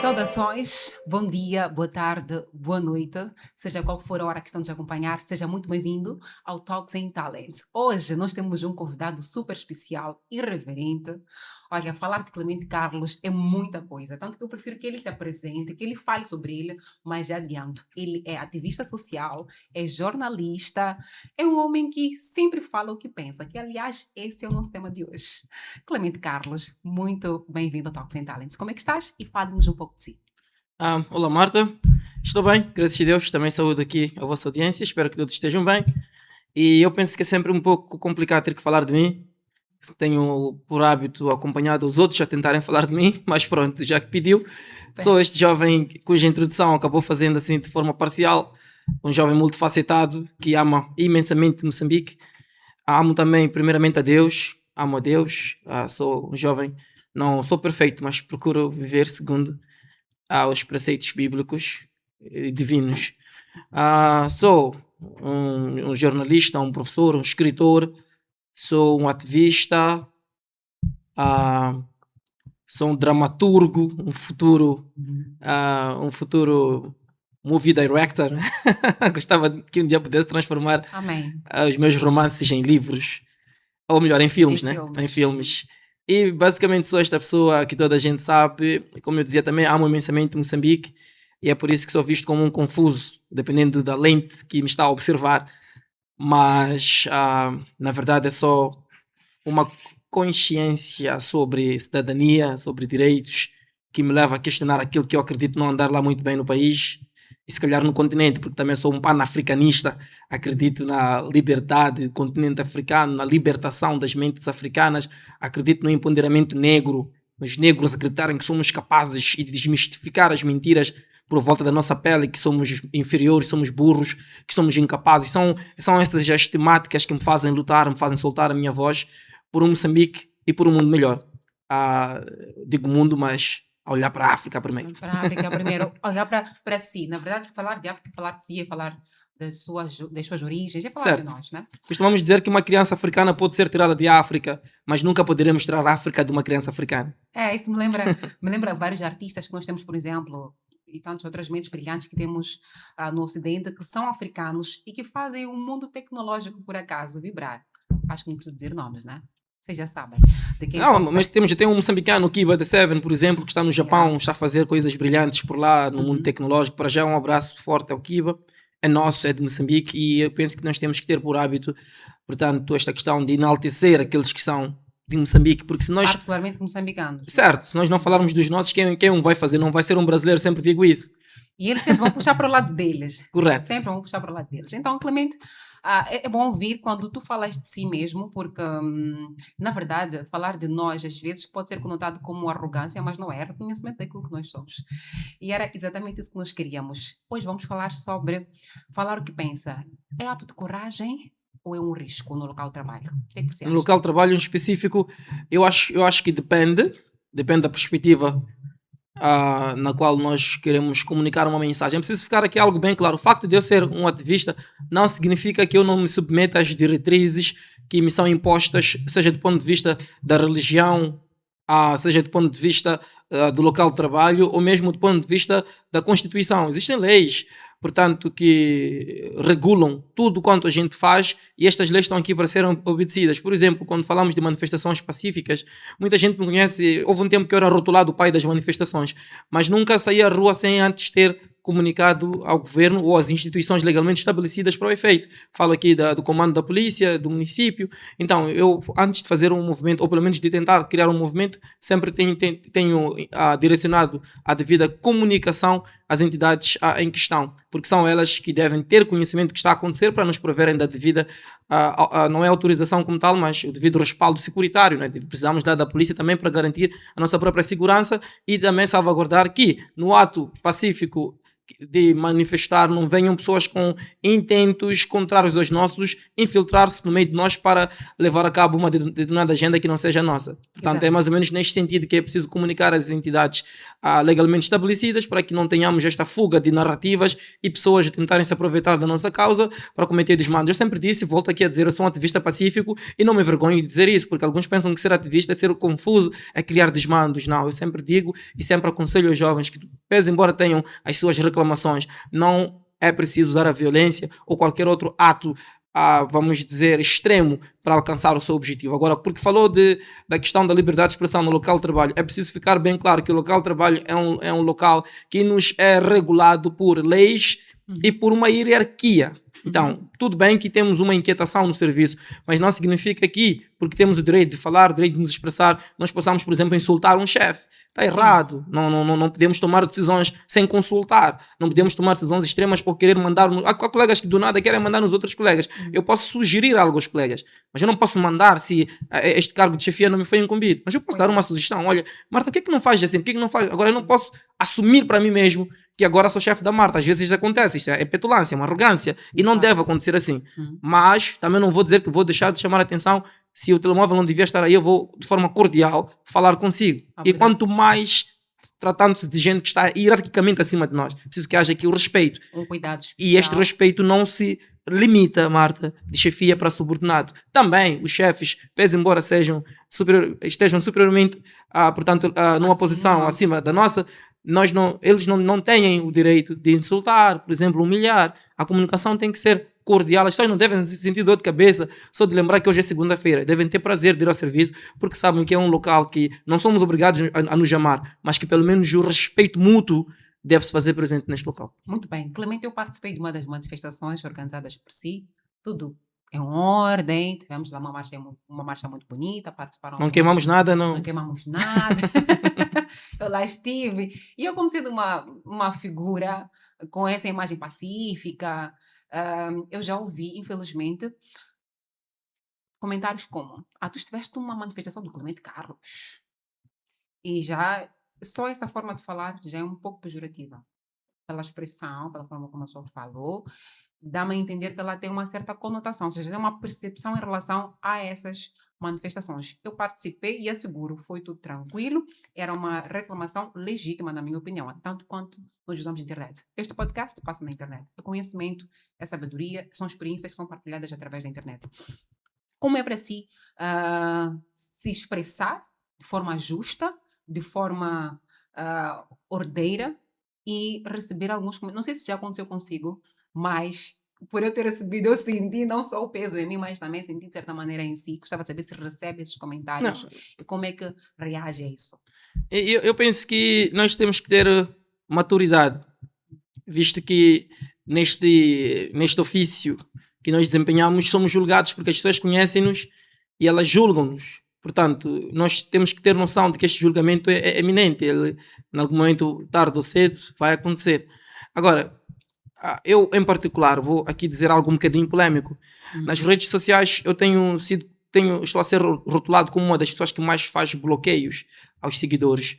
Saudações, bom dia, boa tarde, boa noite, seja qual for a hora que estão nos acompanhar, seja muito bem-vindo ao Talks and Talents. Hoje nós temos um convidado super especial, irreverente. Olha, falar de Clemente Carlos é muita coisa, tanto que eu prefiro que ele se apresente, que ele fale sobre ele, mas já adianto, ele é ativista social, é jornalista, é um homem que sempre fala o que pensa, que aliás esse é o nosso tema de hoje. Clemente Carlos, muito bem-vindo ao Talks and Talents. Como é que estás? E fale-nos um pouco de si. Olá Marta, estou bem, graças a Deus, também saúde aqui a vossa audiência, espero que todos estejam bem. E eu penso que é sempre um pouco complicado ter que falar de mim, tenho por hábito acompanhado os outros a tentarem falar de mim, mas pronto, já que pediu, sou este jovem cuja introdução acabou fazendo assim de forma parcial, um jovem multifacetado que ama imensamente Moçambique, amo também primeiramente a Deus, amo a Deus, sou um jovem, não sou perfeito, mas procuro viver segundo aos preceitos bíblicos e divinos. Sou um jornalista, um professor, um escritor, sou um ativista, ah, sou um dramaturgo, um futuro movie director. Gostava que um dia pudesse transformar Amém. os meus romances em livros, ou melhor, em filmes, né? Em filmes. E basicamente sou esta pessoa que toda a gente sabe, como eu dizia também, amo imensamente Moçambique e é por isso que sou visto como um confuso, dependendo da lente que me está a observar. Mas na verdade é só uma consciência sobre cidadania, sobre direitos, que me leva a questionar aquilo que eu acredito não andar lá muito bem no país e se calhar no continente, porque também sou um pan-africanista, acredito na liberdade do continente africano, na libertação das mentes africanas, acredito no empoderamento negro, os negros acreditarem que somos capazes de desmistificar as mentiras por volta da nossa pele, que somos inferiores, somos burros, que somos incapazes. São estas as temáticas que me fazem lutar, me fazem soltar a minha voz por um Moçambique e por um mundo melhor. Digo mundo, mas a olhar para a África primeiro. Para a África primeiro, olhar para si. Na verdade, falar de África, falar de si, é falar das suas origens, é falar de Certo. nós, né? Costumamos dizer que uma criança africana pode ser tirada de África, mas nunca poderemos tirar a África de uma criança africana. Isso me lembra vários artistas que nós temos, por exemplo, e tantas outras mentes brilhantes que temos no Ocidente, que são africanos e que fazem o mundo tecnológico, por acaso, vibrar. Acho que não preciso dizer nomes, né? Vocês já sabem. De quem Não, mas tem um moçambicano, Kiba The Seven, por exemplo, que está no Japão, está a fazer coisas brilhantes por lá, no mundo tecnológico. Para já, um abraço forte ao Kiba. É nosso, é de Moçambique, e eu penso que nós temos que ter por hábito, portanto, esta questão de enaltecer aqueles que são de Moçambique, porque se nós... Particularmente moçambicanos. Certo, se nós não falarmos dos nossos, quem um vai fazer? Não vai ser um brasileiro, sempre digo isso. E eles sempre vão puxar para o lado deles. Correto. Sempre vão puxar para o lado deles. Então, Clemente, é bom ouvir quando tu falas de si mesmo, porque, na verdade, falar de nós, às vezes, pode ser conotado como arrogância, mas não é reconhecimento daquilo que nós somos. E era exatamente isso que nós queríamos. Hoje vamos falar sobre falar o que pensa. É ato de coragem ou é um risco no local de trabalho? O que é que você acha? No local de trabalho em específico, eu acho que depende da perspectiva na qual nós queremos comunicar uma mensagem. É preciso ficar aqui algo bem claro. O facto de eu ser um ativista não significa que eu não me submeta às diretrizes que me são impostas, seja do ponto de vista da religião, seja do ponto de vista do local de trabalho, ou mesmo do ponto de vista da Constituição. Existem leis, portanto, que regulam tudo quanto a gente faz e estas leis estão aqui para serem obedecidas. Por exemplo, quando falamos de manifestações pacíficas, muita gente me conhece, houve um tempo que eu era rotulado o pai das manifestações, mas nunca saí à rua sem antes ter comunicado ao governo ou às instituições legalmente estabelecidas para o efeito. Falo aqui do comando da polícia, do município. Então, eu, antes de fazer um movimento, ou pelo menos de tentar criar um movimento, sempre tenho direcionado a devida comunicação às entidades em questão, porque são elas que devem ter conhecimento do que está a acontecer para nos proverem da devida, não é autorização como tal, mas o devido respaldo securitário, né? Precisamos da polícia também para garantir a nossa própria segurança e também salvaguardar que no ato pacífico de manifestar, não venham pessoas com intentos contrários aos nossos infiltrar-se no meio de nós para levar a cabo uma determinada agenda que não seja nossa. Portanto, é Exato. mais ou menos neste sentido que é preciso comunicar às entidades legalmente estabelecidas para que não tenhamos esta fuga de narrativas e pessoas a tentarem se aproveitar da nossa causa para cometer desmandos. Eu sempre disse, volto aqui a dizer, eu sou um ativista pacífico e não me envergonho de dizer isso, porque alguns pensam que ser ativista é ser confuso, é criar desmandos. Não, eu sempre digo e sempre aconselho aos jovens que, pese embora tenham as suas reclamações, não é preciso usar a violência ou qualquer outro ato, vamos dizer, extremo para alcançar o seu objetivo. Agora, porque falou da questão da liberdade de expressão no local de trabalho, é preciso ficar bem claro que o local de trabalho é um local que nos é regulado por leis e por uma hierarquia. Então, tudo bem que temos uma inquietação no serviço, mas não significa que, porque temos o direito de falar, o direito de nos expressar, nós possamos, por exemplo, insultar um chefe. Está errado. Não podemos tomar decisões sem consultar. Não podemos tomar decisões extremas ou querer mandar... Há colegas que do nada querem mandar nos outros colegas. Eu posso sugerir algo aos colegas, mas eu não posso mandar se este cargo de chefia não me foi incumbido. Mas eu posso dar uma sugestão. Olha, Marta, por que é que não faz assim? Por que é que não faz? Agora eu não posso assumir para mim mesmo que agora sou chefe da Marta. Às vezes isso acontece. Isto é petulância, é uma arrogância. E não deve acontecer assim. Mas também não vou dizer que vou deixar de chamar a atenção. Se o telemóvel não devia estar aí, eu vou, de forma cordial, falar consigo. E quanto mais, tratando-se de gente que está hierarquicamente acima de nós, preciso que haja aqui o respeito. Um cuidado especial. E este respeito não se limita, Marta, de chefia para subordinado. Também os chefes, pese embora estejam superiormente, portanto, numa posição acima da nossa, eles não têm o direito de insultar, por exemplo, humilhar. A comunicação tem que ser cordial. As pessoas não devem sentir dor de cabeça só de lembrar que hoje é segunda-feira. Devem ter prazer de ir ao serviço porque sabem que é um local que não somos obrigados a nos chamar, mas que pelo menos o respeito mútuo deve-se fazer presente neste local. Muito bem. Clemente, eu participei de uma das manifestações organizadas por si. Tudo em ordem. Tivemos lá uma marcha muito bonita. Participaram Não queimamos nada, não. Não queimamos nada. Eu lá estive. E eu, como sendo uma figura com essa imagem pacífica, eu já ouvi, infelizmente, comentários como: tu estiveste numa manifestação do Clemente Carlos. E já, só essa forma de falar já é um pouco pejorativa. Pela expressão, pela forma como a pessoa falou, dá-me a entender que ela tem uma certa conotação, ou seja, tem uma percepção em relação a essas manifestações. Eu participei e asseguro, foi tudo tranquilo, era uma reclamação legítima, na minha opinião, tanto quanto nós usamos a internet. Este podcast passa na internet. É conhecimento, é sabedoria, são experiências que são partilhadas através da internet. Como é para si se expressar de forma justa, de forma ordeira e receber alguns comentários? Não sei se já aconteceu consigo, mas por eu ter recebido, eu senti não só o peso em mim, mas também senti de certa maneira em si. Gostava de saber se recebe esses comentários Não. e como é que reage a isso. Eu penso que nós temos que ter maturidade, visto que neste ofício que nós desempenhamos somos julgados porque as pessoas conhecem-nos e elas julgam-nos. Portanto, nós temos que ter noção de que este julgamento é eminente. Ele, em algum momento, tarde ou cedo, vai acontecer. Agora, eu, em particular, vou aqui dizer algo um bocadinho polémico. Nas redes sociais, estou a ser rotulado como uma das pessoas que mais faz bloqueios aos seguidores.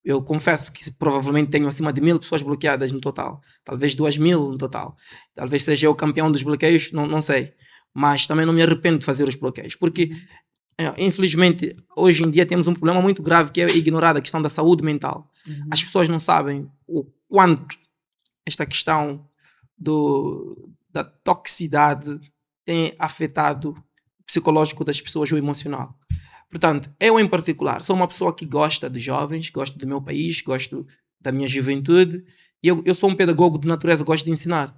Eu confesso que provavelmente tenho acima de 1000 pessoas bloqueadas no total. Talvez 2000 no total. Talvez seja eu o campeão dos bloqueios, não sei. Mas também não me arrependo de fazer os bloqueios. Porque, infelizmente, hoje em dia temos um problema muito grave que é ignorar a questão da saúde mental. As pessoas não sabem o quanto esta questão da toxicidade tem afetado o psicológico das pessoas, o emocional. Portanto, eu em particular sou uma pessoa que gosta de jovens, gosto do meu país, gosto da minha juventude e eu sou um pedagogo de natureza, gosto de ensinar.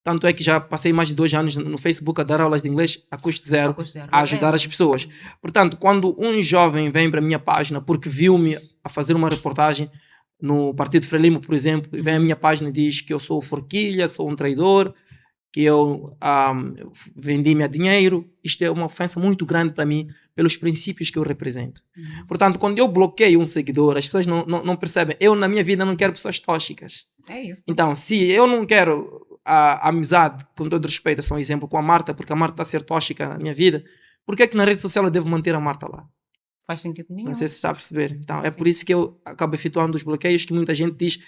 Tanto é que já passei mais de 2 anos no Facebook a dar aulas de inglês a custo zero, a ajudar as pessoas. Portanto, quando um jovem vem para a minha página porque viu-me a fazer uma reportagem no Partido Frelimo, por exemplo, e vem à minha página e diz que eu sou forquilha, sou um traidor, que eu vendi-me a dinheiro, isto é uma ofensa muito grande para mim, pelos princípios que eu represento. Portanto, quando eu bloqueio um seguidor, as pessoas não percebem. Eu, na minha vida, não quero pessoas tóxicas. É isso. Então, se eu não quero a amizade, com todo respeito, é só um exemplo com a Marta, porque a Marta está a ser tóxica na minha vida, por que é que na rede social eu devo manter a Marta lá? Faz sentido nenhum. Não sei se está a perceber. Então, é por isso que eu acabo efetuando os bloqueios que muita gente diz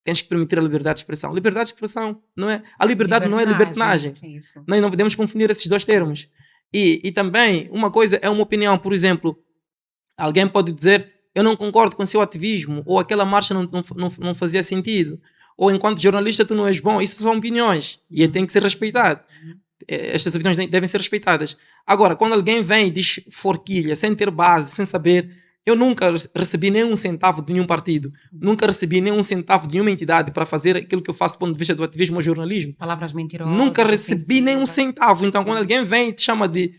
tens que permitir a liberdade de expressão. Liberdade de expressão, não é? A liberdade não é libertinagem. É isso. Não podemos confundir esses dois termos. E também, uma coisa é uma opinião. Por exemplo, alguém pode dizer: eu não concordo com o seu ativismo, ou aquela marcha não fazia sentido, ou enquanto jornalista tu não és bom. Isso são opiniões e tem que ser respeitado. Estas opiniões devem ser respeitadas. Agora, quando alguém vem e diz forquilha, sem ter base, sem saber, eu nunca recebi nem um centavo de nenhum partido, nunca recebi nem um centavo de nenhuma entidade para fazer aquilo que eu faço do ponto de vista do ativismo ou jornalismo. Palavras mentirosas. Nunca recebi nem um centavo. Então, quando alguém vem e te chama de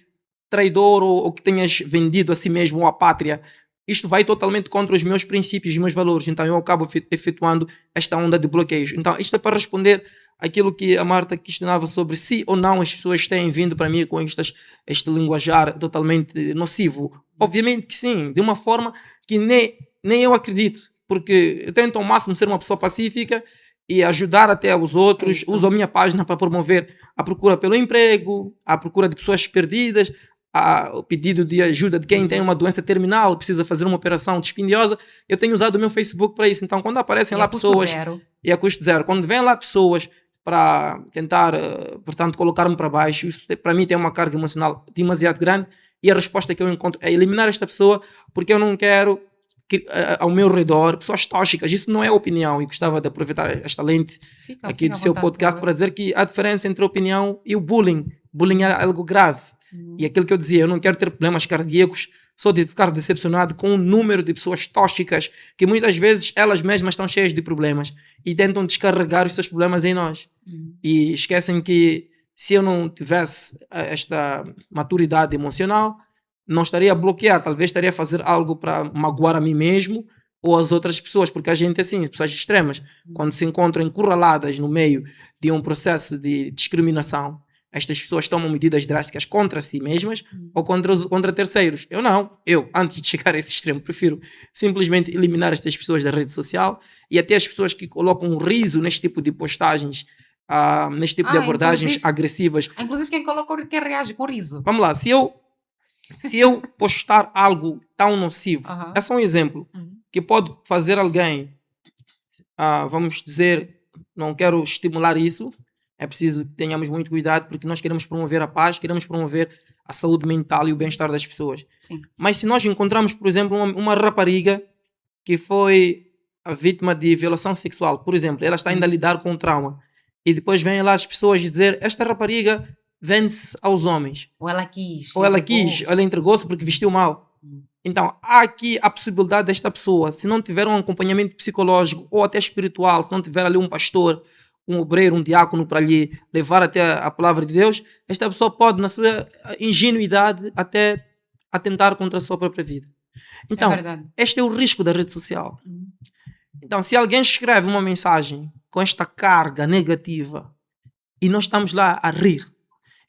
traidor ou que tenhas vendido a si mesmo ou a pátria, isto vai totalmente contra os meus princípios e meus valores. Então, eu acabo efetuando esta onda de bloqueios. Então, isto é para responder aquilo que a Marta questionava sobre se ou não as pessoas têm vindo para mim com este linguajar totalmente nocivo. Obviamente que sim, de uma forma que nem eu acredito, porque eu tento ao máximo ser uma pessoa pacífica e ajudar até os outros. Uso a minha página para promover a procura pelo emprego, a procura de pessoas perdidas, o pedido de ajuda de quem tem uma doença terminal, precisa fazer uma operação dispendiosa. Eu tenho usado o meu Facebook para isso. Então, quando aparecem lá pessoas... E a custo zero. Quando vêm lá pessoas para tentar, portanto, colocar-me para baixo, isso para mim tem uma carga emocional demasiado grande, e a resposta que eu encontro é eliminar esta pessoa, porque eu não quero que, ao meu redor pessoas tóxicas. Isso não é opinião, e gostava de aproveitar esta lente aqui do seu podcast para dizer que há diferença entre a opinião e o bullying. Bullying é algo grave. E aquilo que eu dizia, eu não quero ter problemas cardíacos só de ficar decepcionado com o número de pessoas tóxicas que muitas vezes elas mesmas estão cheias de problemas e tentam descarregar os seus problemas em nós. E esquecem que se eu não tivesse esta maturidade emocional, não estaria a bloquear, talvez estaria a fazer algo para magoar a mim mesmo ou as outras pessoas, porque a gente é assim, pessoas extremas, quando se encontram encurraladas no meio de um processo de discriminação, estas pessoas tomam medidas drásticas contra si mesmas ou contra terceiros. Eu, antes de chegar a esse extremo, prefiro simplesmente eliminar estas pessoas da rede social, e até as pessoas que colocam um riso neste tipo de postagens, neste tipo de abordagens agressivas. Inclusive quem reage com riso. Vamos lá, se eu postar algo tão nocivo, é só um exemplo, que pode fazer alguém, vamos dizer, não quero estimular isso, é preciso que tenhamos muito cuidado, porque nós queremos promover a paz, queremos promover a saúde mental e o bem-estar das pessoas. Sim. Mas se nós encontramos, por exemplo, uma rapariga que foi a vítima de violação sexual, por exemplo, ela está ainda a lidar com o trauma, e depois vêm lá as pessoas dizer: esta rapariga vende-se aos homens. Ou ela quis. Ou ela entregou-se porque vestiu mal. Então, há aqui a possibilidade desta pessoa, se não tiver um acompanhamento psicológico ou até espiritual, se não tiver ali um pastor, um obreiro, um diácono para lhe levar até a palavra de Deus, esta pessoa pode, na sua ingenuidade, até atentar contra a sua própria vida. Então, este é o risco da rede social. Então, se alguém escreve uma mensagem com esta carga negativa e nós estamos lá a rir,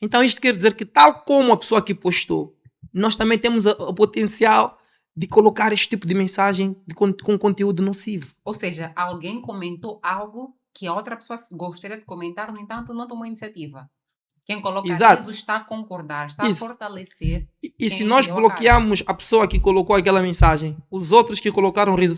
então isto quer dizer que, tal como a pessoa que postou, nós também temos o potencial de colocar este tipo de mensagem com conteúdo nocivo. Ou seja, alguém comentou algo que a outra pessoa gostaria de comentar, no entanto, não tomou iniciativa. Quem coloca riso está a concordar, está a fortalecer. E se nós bloquearmos a pessoa que colocou aquela mensagem, os outros que colocaram riso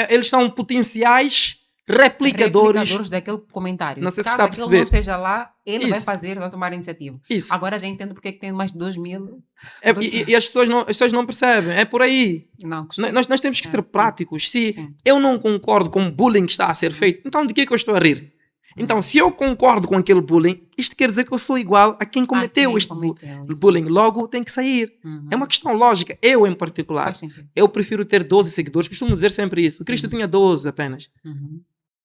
eles são potenciais replicadores daquele comentário. Não sei se está a perceber. Caso aquele não esteja lá, ele vai tomar a iniciativa. Agora já entendo porque é que tem mais de 2.000. E as pessoas não percebem. É por aí. Nós temos que ser práticos. Se eu não concordo com o bullying que está a ser feito, então de que eu estou a rir? Então, se eu concordo com aquele bullying, isto quer dizer que eu sou igual a quem cometeu este bullying. Logo, tem que sair. É uma questão lógica. Eu, em particular, eu prefiro ter 12 seguidores. Costumo dizer sempre isso. Cristo tinha 12 apenas.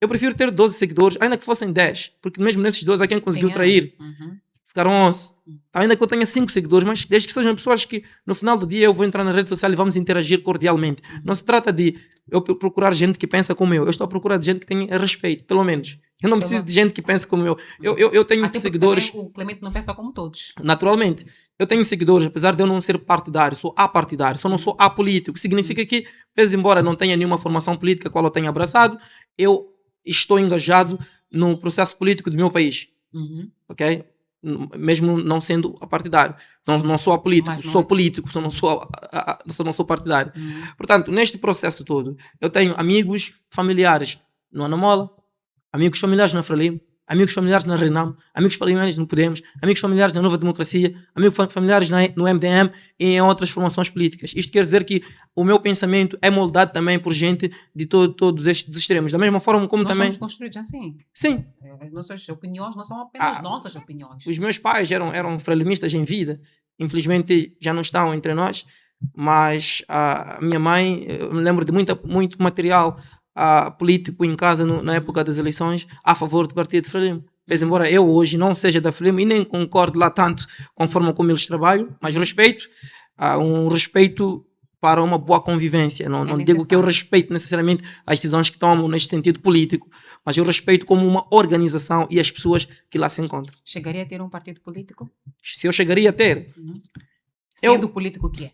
Eu prefiro ter 12 seguidores, ainda que fossem 10. Porque mesmo nesses 12 há quem conseguiu trair. Ficaram 11. Ainda que eu tenha 5 seguidores, mas desde que sejam pessoas que no final do dia eu vou entrar na rede social e vamos interagir cordialmente. Não se trata de eu procurar gente que pensa como eu. Eu estou a procurar de gente que tenha respeito, pelo menos. Eu não preciso de gente que pense como eu. Eu tenho seguidores. O Clemente não pensa como todos. Naturalmente. Eu tenho seguidores, apesar de eu não ser partidário, sou apartidário, só não sou apolítico. Significa que, pese embora não tenha nenhuma formação política a qual eu tenha abraçado, eu estou engajado no processo político do meu país. Ok? Mesmo não sendo partidário. Não sou apolítico, sou político, só não sou partidário. Portanto, neste processo todo, eu tenho amigos, familiares no Anamola, amigos familiares na Frelimo, amigos familiares na Renam, amigos familiares no Podemos, amigos familiares na Nova Democracia, amigos familiares no MDM e em outras formações políticas. Isto quer dizer que o meu pensamento é moldado também por gente de todos estes extremos. Da mesma forma como Nós também... somos construídos assim. Sim. As nossas opiniões não são apenas nossas opiniões. Os meus pais eram frelimistas em vida. Infelizmente já não estão entre nós. Mas a minha mãe, eu me lembro de muito material político em casa na época das eleições a favor do Partido de Frelimo. Pois embora eu hoje não seja da Frelimo e nem concordo lá tanto com a forma como eles trabalham, mas respeito, um respeito para uma boa convivência. Não digo que eu respeito necessariamente as decisões que tomam neste sentido político, mas eu respeito como uma organização e as pessoas que lá se encontram. Chegaria a ter um partido político? Se eu chegaria a ter... Sendo político o que é?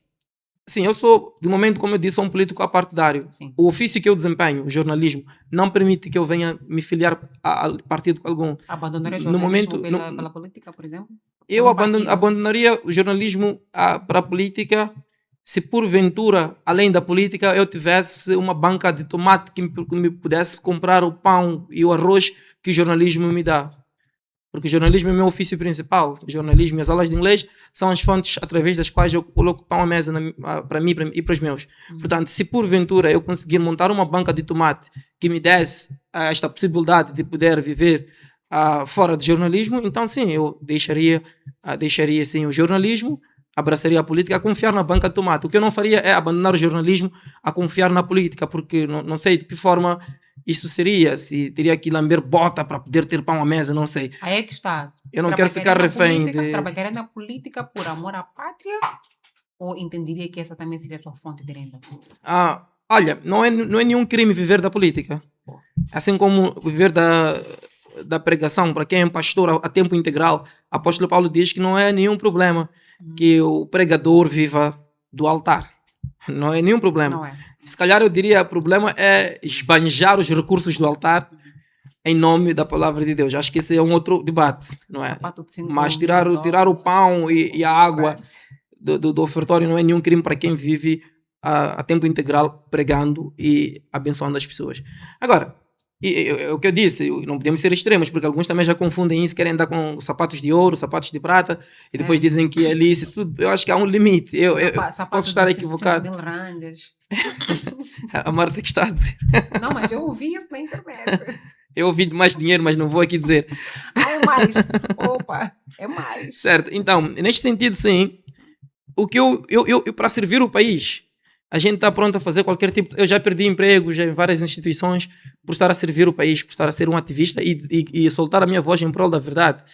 Sim, eu sou, de momento, como eu disse, sou um político apartidário. Sim. O ofício que eu desempenho, o jornalismo, não permite que eu venha me filiar a partido algum. Abandonaria o jornalismo pela política, por exemplo? Eu abandonaria o jornalismo para a política se, porventura, além da política, eu tivesse uma banca de tomate que me pudesse comprar o pão e o arroz que o jornalismo me dá. Porque o jornalismo é o meu ofício principal. O jornalismo e as aulas de inglês são as fontes através das quais eu coloco pão à mesa para mim e para os meus. Portanto, se porventura eu conseguir montar uma banca de tomate que me desse esta possibilidade de poder viver fora do jornalismo, então sim, eu deixaria sim o jornalismo, abraçaria a política, a confiar na banca de tomate. O que eu não faria é abandonar o jornalismo a confiar na política, porque não sei de que forma... Isso seria, se teria que lamber bota para poder ter pão à mesa, não sei. Aí é que está. Eu não quero ficar refém de... Trabalharia na política por amor à pátria ou entenderia que essa também seria a tua fonte de renda? Olha, não é nenhum crime viver da política. Assim como viver da pregação, para quem é pastor a tempo integral, o apóstolo Paulo diz que não é nenhum problema que o pregador viva do altar. Não é nenhum problema. Não é. Se calhar eu diria o problema é esbanjar os recursos do altar em nome da palavra de Deus. Acho que esse é um outro debate, não é? Mas tirar o pão e a água do ofertório não é nenhum crime para quem vive a tempo integral pregando e abençoando as pessoas. Agora, o que eu disse, não podemos ser extremos, porque alguns também já confundem isso, querem andar com sapatos de ouro, sapatos de prata, e depois dizem que é lícito. Eu acho que há um limite. Eu posso estar equivocado. A Marta que está a dizer. Não, mas eu ouvi isso na internet. Eu ouvi de mais dinheiro, mas não vou aqui dizer. É mais. Opa, é mais. Certo, então, neste sentido, sim, o que eu para servir o país, a gente está pronto a fazer qualquer tipo... Eu já perdi empregos em várias instituições por estar a servir o país, por estar a ser um ativista e soltar a minha voz em prol da verdade.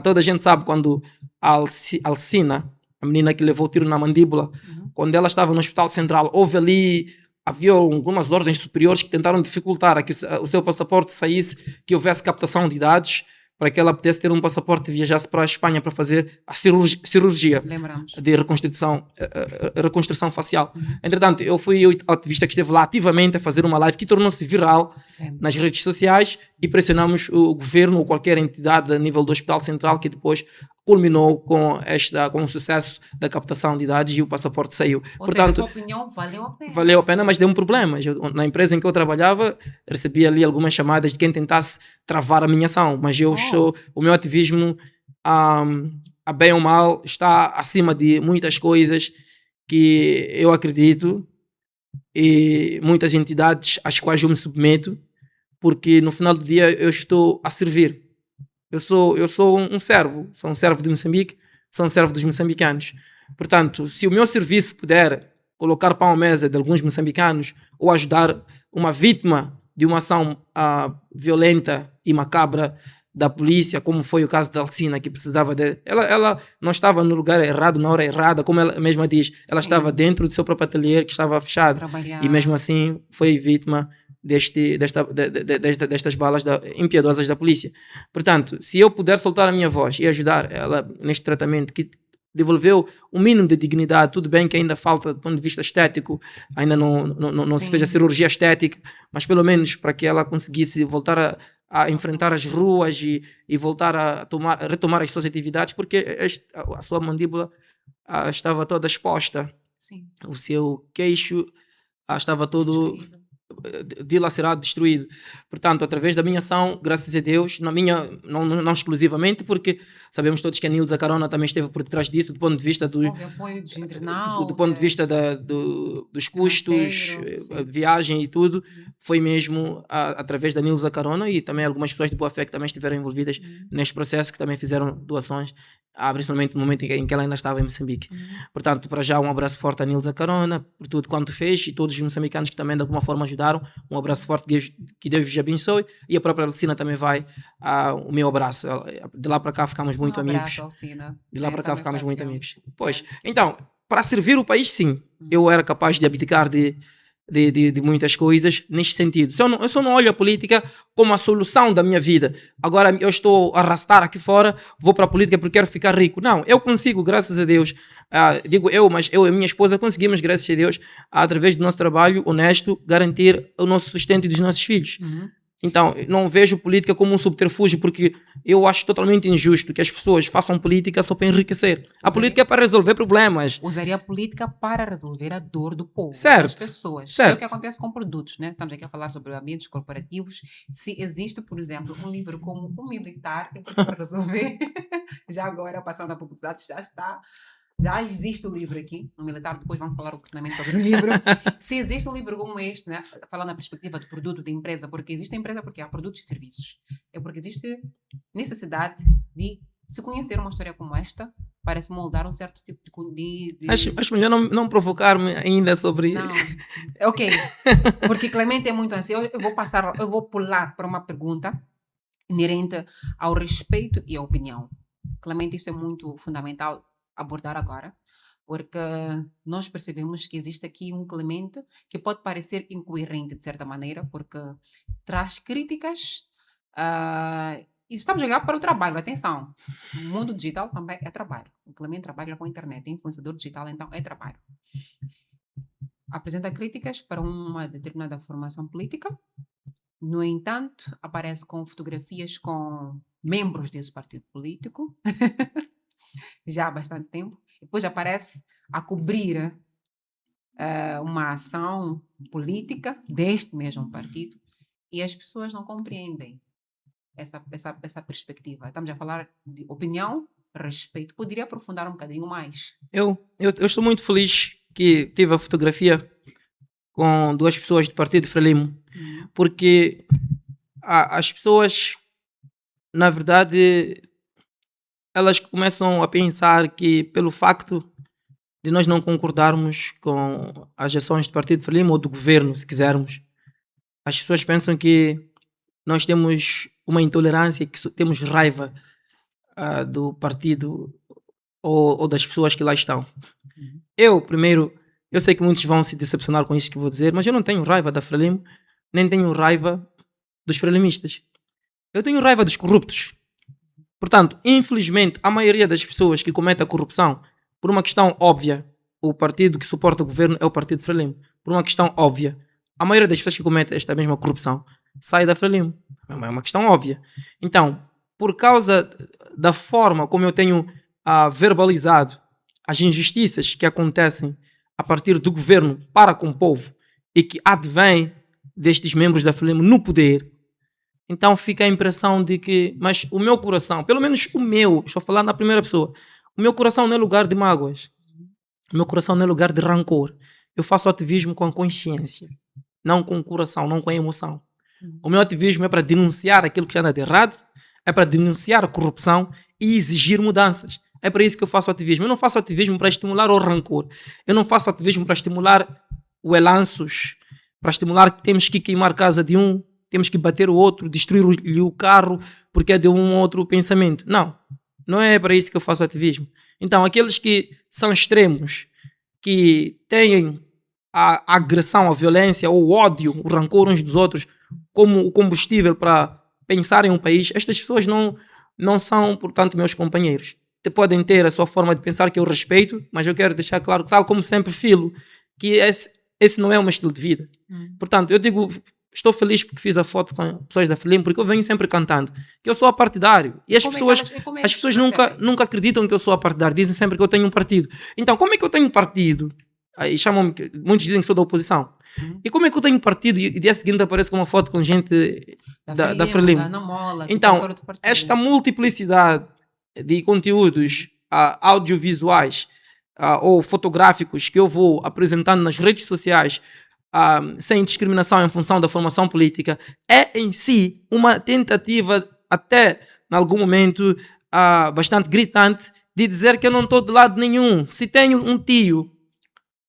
Toda a gente sabe quando a Alcina, a menina que levou o tiro na mandíbula, quando ela estava no Hospital Central, havia algumas ordens superiores que tentaram dificultar a que o seu passaporte saísse, que houvesse captação de dados, para que ela pudesse ter um passaporte e viajasse para a Espanha para fazer a cirurgia de reconstrução facial. Entretanto, eu fui o ativista que esteve lá ativamente a fazer uma live que tornou-se viral nas redes sociais e pressionamos o governo ou qualquer entidade a nível do Hospital Central, que depois culminou com o sucesso da captação de dados e o passaporte saiu. Portanto, seja, a sua opinião valeu a pena. Valeu a pena, mas deu um problema. Na empresa em que eu trabalhava, recebia ali algumas chamadas de quem tentasse travar a minha ação, mas o meu ativismo, a bem ou mal, está acima de muitas coisas que eu acredito e muitas entidades às quais eu me submeto, porque no final do dia eu estou a servir. Eu sou um servo, sou um servo de Moçambique, sou um servo dos moçambicanos. Portanto, se o meu serviço puder colocar pão à mesa de alguns moçambicanos ou ajudar uma vítima de uma ação violenta e macabra da polícia, como foi o caso da Alcina, que precisava de... Ela não estava no lugar errado, na hora errada, como ela mesma diz. Ela estava dentro do seu próprio ateliê, que estava fechado. E mesmo assim foi vítima destas balas impiedosas da polícia. Portanto, se eu puder soltar a minha voz e ajudar ela neste tratamento que devolveu o mínimo de dignidade, tudo bem que ainda falta do ponto de vista estético, ainda não se fez a cirurgia estética, mas pelo menos para que ela conseguisse voltar a enfrentar as ruas e voltar a retomar as suas atividades, porque a sua mandíbula estava toda exposta. Sim. O seu queixo estava todo dilacerado, destruído. Portanto, através da minha ação, graças a Deus, na minha, não exclusivamente, porque sabemos todos que a Nilza Carona também esteve por detrás disso, do ponto de vista Houve apoio dos do ponto de vista internautas, dos custos, financeiro, a sim. viagem e tudo, foi mesmo através da Nilza Carona, e também algumas pessoas de boa fé que também estiveram envolvidas neste processo, que também fizeram doações, principalmente no momento em que ela ainda estava em Moçambique. Portanto, para já, um abraço forte à Nilza Carona por tudo quanto fez, e todos os moçambicanos que também de alguma forma ajudaram. Um abraço forte, que Deus vos abençoe, e a própria Lucina também vai o meu abraço. De lá para cá ficamos muito Um amigos. abraço, Alcina. De lá para cá Também ficamos muito partilhamos. amigos. Pois, então, para servir o país, sim, eu era capaz de abdicar de muitas coisas neste sentido. Eu só não olho a política como a solução da minha vida. Agora eu estou a arrastar aqui fora, vou para a política porque quero ficar rico. Não, eu consigo, graças a Deus, digo eu, mas eu e minha esposa conseguimos, graças a Deus, através do nosso trabalho honesto, garantir o nosso sustento e dos nossos filhos. Então, não vejo política como um subterfúgio, porque eu acho totalmente injusto que as pessoas façam política só para enriquecer. A política é para resolver problemas. Usaria a política para resolver a dor do povo, Certo, das pessoas. certo. É o que acontece com produtos, né? Estamos aqui a falar sobre ambientes corporativos. Se existe, por exemplo, um livro como O Militar, que é para resolver, já agora, passando a publicidade, já existe o livro aqui, no Militar, depois vamos falar oportunamente sobre o livro. Se existe um livro como este, né, falando na perspectiva do produto, da empresa, porque existe a empresa porque há produtos e serviços. É porque existe necessidade de se conhecer uma história como esta para se moldar um certo tipo de... Acho melhor não provocar-me ainda sobre... Não, ok. Porque Clemente é muito assim. Eu vou pular para uma pergunta inerente ao respeito e à opinião. Clemente, isso é muito fundamental abordar agora, porque nós percebemos que existe aqui um Clemente que pode parecer incoerente de certa maneira, porque traz críticas e estamos a olhar para o trabalho, atenção, o mundo digital também é trabalho. O Clemente trabalha com a internet, é influenciador digital, então é trabalho. Apresenta críticas para uma determinada formação política, no entanto, aparece com fotografias com membros desse partido político, já há bastante tempo. Depois aparece a cobrir uma ação política deste mesmo partido e as pessoas não compreendem essa perspectiva. Estamos a falar de opinião, respeito. Poderia aprofundar um bocadinho mais? Eu estou muito feliz que tive a fotografia com duas pessoas do Partido Frelimo, porque as pessoas, na verdade, elas começam a pensar que pelo facto de nós não concordarmos com as ações do Partido Frelimo ou do governo, se quisermos, as pessoas pensam que nós temos uma intolerância, que temos raiva do partido ou das pessoas que lá estão. Eu sei que muitos vão se decepcionar com isso que vou dizer, mas eu não tenho raiva da Frelimo, nem tenho raiva dos frelimistas. Eu tenho raiva dos corruptos. Portanto, infelizmente, a maioria das pessoas que cometem a corrupção, por uma questão óbvia, o partido que suporta o governo é o Partido Frelimo. Por uma questão óbvia, a maioria das pessoas que cometem esta mesma corrupção sai da Frelimo. É uma questão óbvia. Então, por causa da forma como eu tenho verbalizado as injustiças que acontecem a partir do governo para com o povo e que advém destes membros da Frelimo no poder, então fica a impressão de que, mas o meu coração, pelo menos o meu, estou a falar na primeira pessoa, o meu coração não é lugar de mágoas, o meu coração não é lugar de rancor. Eu faço ativismo com a consciência, não com o coração, não com a emoção. O meu ativismo é para denunciar aquilo que anda de errado, é para denunciar a corrupção e exigir mudanças. É para isso que eu faço ativismo. Eu não faço ativismo para estimular o rancor. Eu não faço ativismo para estimular o elanços, para estimular que temos que queimar a casa de um, temos que bater o outro, destruir-lhe o carro porque é de um outro pensamento. Não é para isso que eu faço ativismo. Então, aqueles que são extremos, que têm a agressão, a violência, o ódio, o rancor uns dos outros como o combustível para pensar em um país, estas pessoas não são, portanto, meus companheiros. Podem ter a sua forma de pensar que eu respeito, mas eu quero deixar claro, tal como sempre filo, que esse não é o meu estilo de vida. Portanto, eu digo, estou feliz porque fiz a foto com pessoas da Frelimo, porque eu venho sempre cantando que eu sou apartidário. E as pessoas nunca acreditam que eu sou apartidário, dizem sempre que eu tenho um partido. Então, como é que eu tenho um partido? Aí chamam-me, muitos dizem que sou da oposição. Uhum. E como é que eu tenho partido e dia seguinte apareço com uma foto com gente da Frelimo? Da Ana Mola, de Então, qualquer outro partido. esta multiplicidade de conteúdos audiovisuais ou fotográficos que eu vou apresentando nas redes sociais sem discriminação em função da formação política é em si uma tentativa, até em algum momento bastante gritante, de dizer que eu não estou de lado nenhum. Se tenho um tio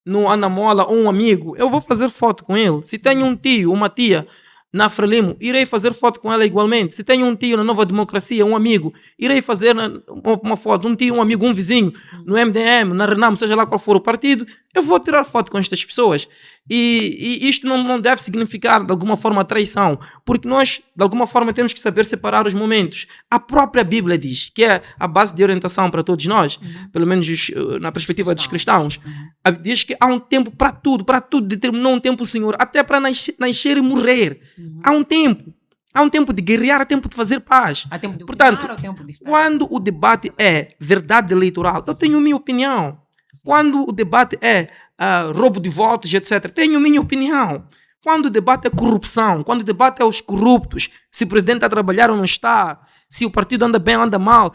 no Ana Mola ou um amigo, eu vou fazer foto com ele. Se tenho um tio, uma tia na Frelimo, irei fazer foto com ela igualmente. Se tenho um tio na Nova Democracia, um amigo, irei fazer uma foto, um tio, um amigo, um vizinho, no MDM, na Renamo, seja lá qual for o partido, eu vou tirar foto com estas pessoas. E isto não deve significar de alguma forma traição, porque nós de alguma forma temos que saber separar os momentos. A própria Bíblia diz, que é a base de orientação para todos nós, pelo menos na perspectiva dos cristãos, diz que há um tempo para tudo determinou um tempo o Senhor, até para nascer e morrer. Há um tempo de guerrear, há tempo de fazer paz. Há tempo de Portanto, opinar, há tempo de estar. quando o debate é verdade eleitoral, eu tenho minha opinião. Quando o debate é roubo de votos, etc., tenho minha opinião. Quando o debate é corrupção, quando o debate é os corruptos, se o presidente está a trabalhar ou não está, se o partido anda bem ou anda mal,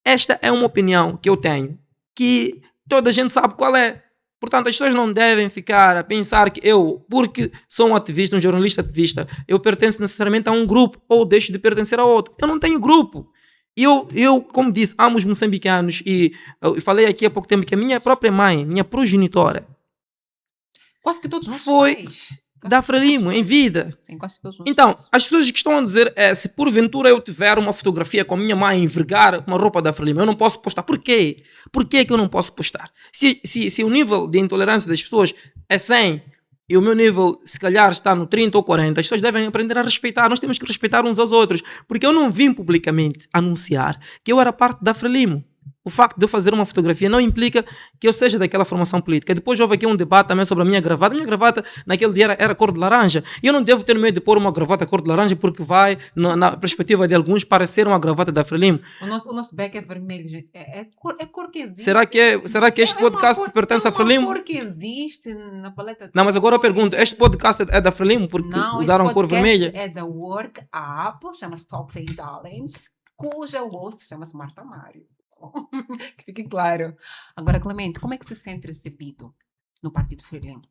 esta é uma opinião que eu tenho, que toda a gente sabe qual é. Portanto, as pessoas não devem ficar a pensar que eu, porque sou um ativista, um jornalista ativista, eu pertenço necessariamente a um grupo ou deixo de pertencer a outro. Eu não tenho grupo. Eu, como disse, amo os moçambicanos e eu falei aqui há pouco tempo que a minha própria mãe, minha progenitora, Quase que todos nós foi pais. da Frelimo, em vida. Sim, quase todos nós Então, pais. as pessoas que estão a dizer se porventura eu tiver uma fotografia com a minha mãe envergar uma roupa da Frelimo, eu não posso postar. Por quê? Por que eu não posso postar? Se o nível de intolerância das pessoas é 100 e o meu nível se calhar está no 30 ou 40, as pessoas devem aprender a respeitar. Nós temos que respeitar uns aos outros. Porque eu não vim publicamente anunciar que eu era parte da Frelimo. O facto de eu fazer uma fotografia não implica que eu seja daquela formação política. Depois houve aqui um debate também sobre a minha gravata. A minha gravata naquele dia era cor de laranja. E eu não devo ter medo de pôr uma gravata cor de laranja porque vai, na perspectiva de alguns, parecer uma gravata da Frelimo. O nosso back é vermelho, gente. É cor que existe. Será que este podcast pertence à Frelimo? É uma cor que existe na paleta. Não, mas agora eu pergunto, este podcast é da Frelimo porque Não, usaram este cor podcast vermelha? é da Work Up, chama-se Talks and Talents, cuja host chama-se Marta Mário. Que fique claro. Agora, Clemente, como é que se sente recebido no Partido Frelimo?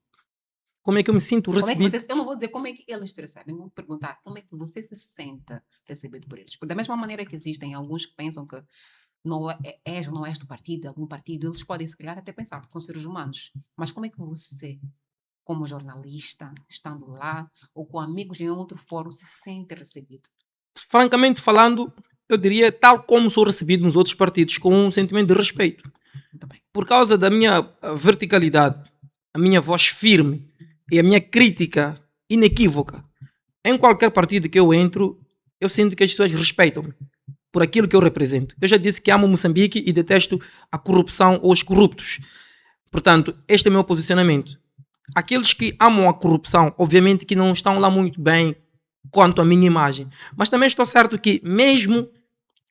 Como é que eu me sinto Como é que recebido? eu não vou dizer como é que eles te recebem, vou perguntar como é que você se sente recebido por eles. Porque da mesma maneira que existem alguns que pensam que não és ou não és do partido, algum partido, eles podem se calhar até pensar, porque são seres humanos. Mas como é que você, como jornalista, estando lá, ou com amigos em outro fórum, se sente recebido? Francamente falando, eu diria tal como sou recebido nos outros partidos, com um sentimento de respeito. Muito bem. Por causa da minha verticalidade, a minha voz firme e a minha crítica inequívoca, em qualquer partido que eu entro, eu sinto que as pessoas respeitam-me por aquilo que eu represento. Eu já disse que amo Moçambique e detesto a corrupção ou os corruptos. Portanto, este é o meu posicionamento. Aqueles que amam a corrupção, obviamente que não estão lá muito bem quanto à minha imagem. Mas também estou certo que mesmo,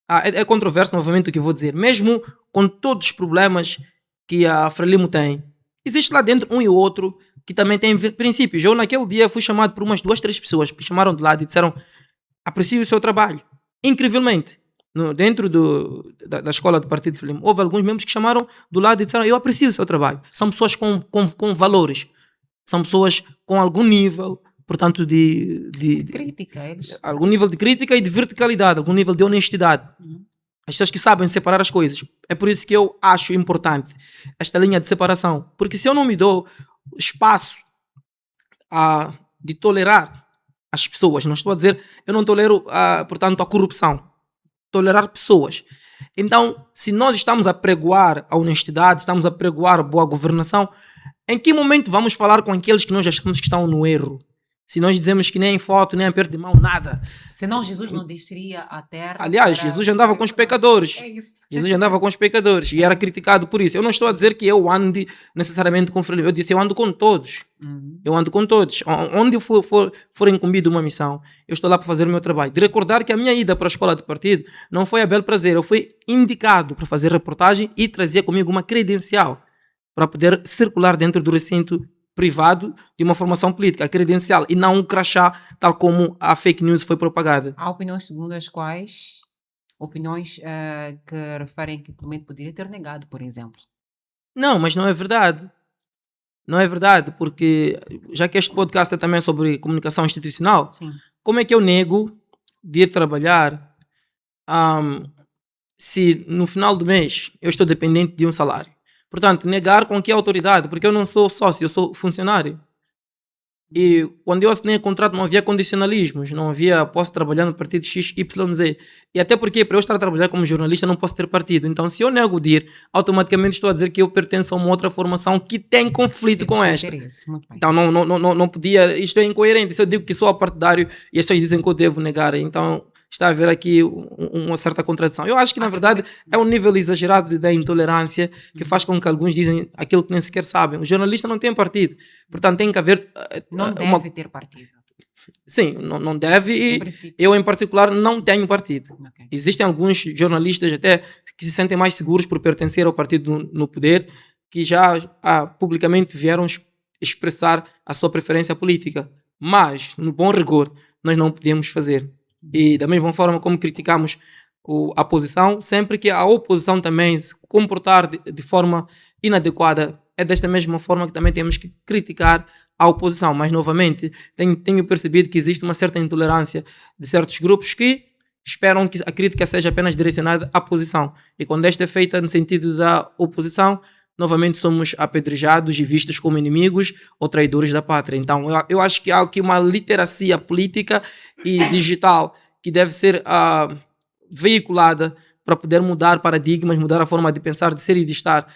é controverso novamente o que eu vou dizer, mesmo com todos os problemas que a Frelimo tem, existe lá dentro um e outro que também tem princípios. Eu naquele dia fui chamado por umas 2, 3 pessoas que me chamaram de lado e disseram: aprecio o seu trabalho. Incrivelmente, dentro da escola do Partido Frelimo, houve alguns membros que chamaram do lado e disseram: eu aprecio o seu trabalho. São pessoas com valores, são pessoas com algum nível, portanto, de Crítica, eles... algum nível de crítica e de verticalidade, algum nível de honestidade. As pessoas que sabem separar as coisas. É por isso que eu acho importante esta linha de separação. Porque se eu não me dou espaço de tolerar as pessoas, não estou a dizer, eu não tolero, portanto, a corrupção. Tolerar pessoas. Então, se nós estamos a pregoar a honestidade, estamos a pregoar a boa governação, em que momento vamos falar com aqueles que nós achamos que estão no erro? Se nós dizemos que nem foto, nem aperto de mão, nada. Senão Jesus não desceria à terra. Aliás, Jesus andava com os pecadores. É isso. Jesus andava com os pecadores e era criticado por isso. Eu não estou a dizer que eu ande necessariamente com Frelimo. Eu disse, eu ando com todos. Eu ando com todos. Onde eu for incumbido uma missão, eu estou lá para fazer o meu trabalho. De recordar que a minha ida para a escola de partido não foi a bel prazer. Eu fui indicado para fazer reportagem e trazia comigo uma credencial para poder circular dentro do recinto privado de uma formação política, credencial, e não um crachá, tal como a fake news foi propagada. Há opiniões segundo as quais, opiniões que referem que o Clemente poderia ter negado, por exemplo. Não, mas não é verdade. Não é verdade, porque já que este podcast é também sobre comunicação institucional, Sim. como é que eu nego de ir trabalhar se no final do mês eu estou dependente de um salário? Portanto, negar com que autoridade? Porque eu não sou sócio, eu sou funcionário. E quando eu assinei o contrato não havia condicionalismos, não havia posso trabalhar no partido X, Y, Z. E até porque para eu estar a trabalhar como jornalista não posso ter partido. Então se eu nego de ir, automaticamente estou a dizer que eu pertenço a uma outra formação que tem conflito com esta. Muito bem. Então não podia, isto é incoerente. Se eu digo que sou apartidário e as pessoas dizem que eu devo negar, então está a haver aqui uma certa contradição. Eu acho que na verdade é um nível exagerado da intolerância que faz com que alguns dizem aquilo que nem sequer sabem. O jornalista não tem partido, portanto tem que haver Não deve ter partido. Sim, não deve, Em e princípio. eu em particular não tenho partido. Ok. Existem alguns jornalistas até que se sentem mais seguros por pertencer ao partido no poder, que já publicamente vieram expressar a sua preferência política. Mas, no bom rigor, nós não podemos fazer. E da mesma forma como criticamos a oposição, sempre que a oposição também se comportar de forma inadequada, é desta mesma forma que também temos que criticar a oposição. Mas, novamente, tenho percebido que existe uma certa intolerância de certos grupos que esperam que a crítica seja apenas direcionada à posição. E quando esta é feita no sentido da oposição, novamente somos apedrejados e vistos como inimigos ou traidores da pátria. Então eu acho que há aqui uma literacia política e digital que deve ser veiculada para poder mudar paradigmas, mudar a forma de pensar, de ser e de estar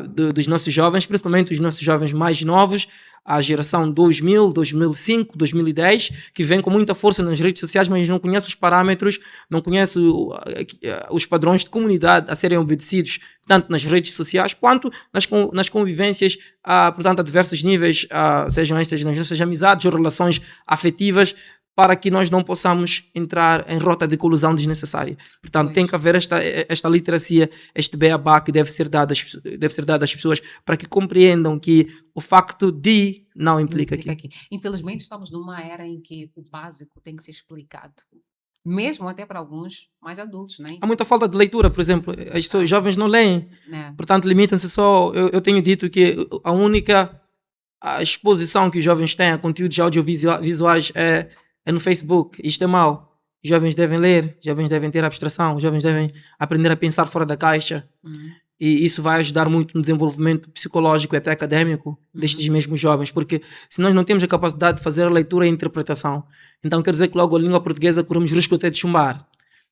dos nossos jovens, principalmente os nossos jovens mais novos, a geração 2000, 2005, 2010, que vem com muita força nas redes sociais, mas não conhece os parâmetros, não conhece os padrões de comunidade a serem obedecidos, tanto nas redes sociais quanto nas convivências, portanto, a diversos níveis, sejam estas nas nossas amizades ou relações afetivas, para que nós não possamos entrar em rota de colusão desnecessária. Portanto, tem que haver esta literacia, este beabá que deve ser dado às pessoas para que compreendam que o facto de não implica aqui. Infelizmente, estamos numa era em que o básico tem que ser explicado. Mesmo até para alguns mais adultos, né? Há muita falta de leitura, por exemplo. Os jovens não leem. Portanto, limitam-se só... Eu tenho dito que a única exposição que os jovens têm a conteúdos audiovisuais é no Facebook. Isto é mau. Os jovens devem ler, os jovens devem ter abstração, os jovens devem aprender a pensar fora da caixa. E isso vai ajudar muito no desenvolvimento psicológico e até académico destes mesmos jovens, porque se nós não temos a capacidade de fazer a leitura e a interpretação, então quer dizer que logo a língua portuguesa corremos risco até de chumbar,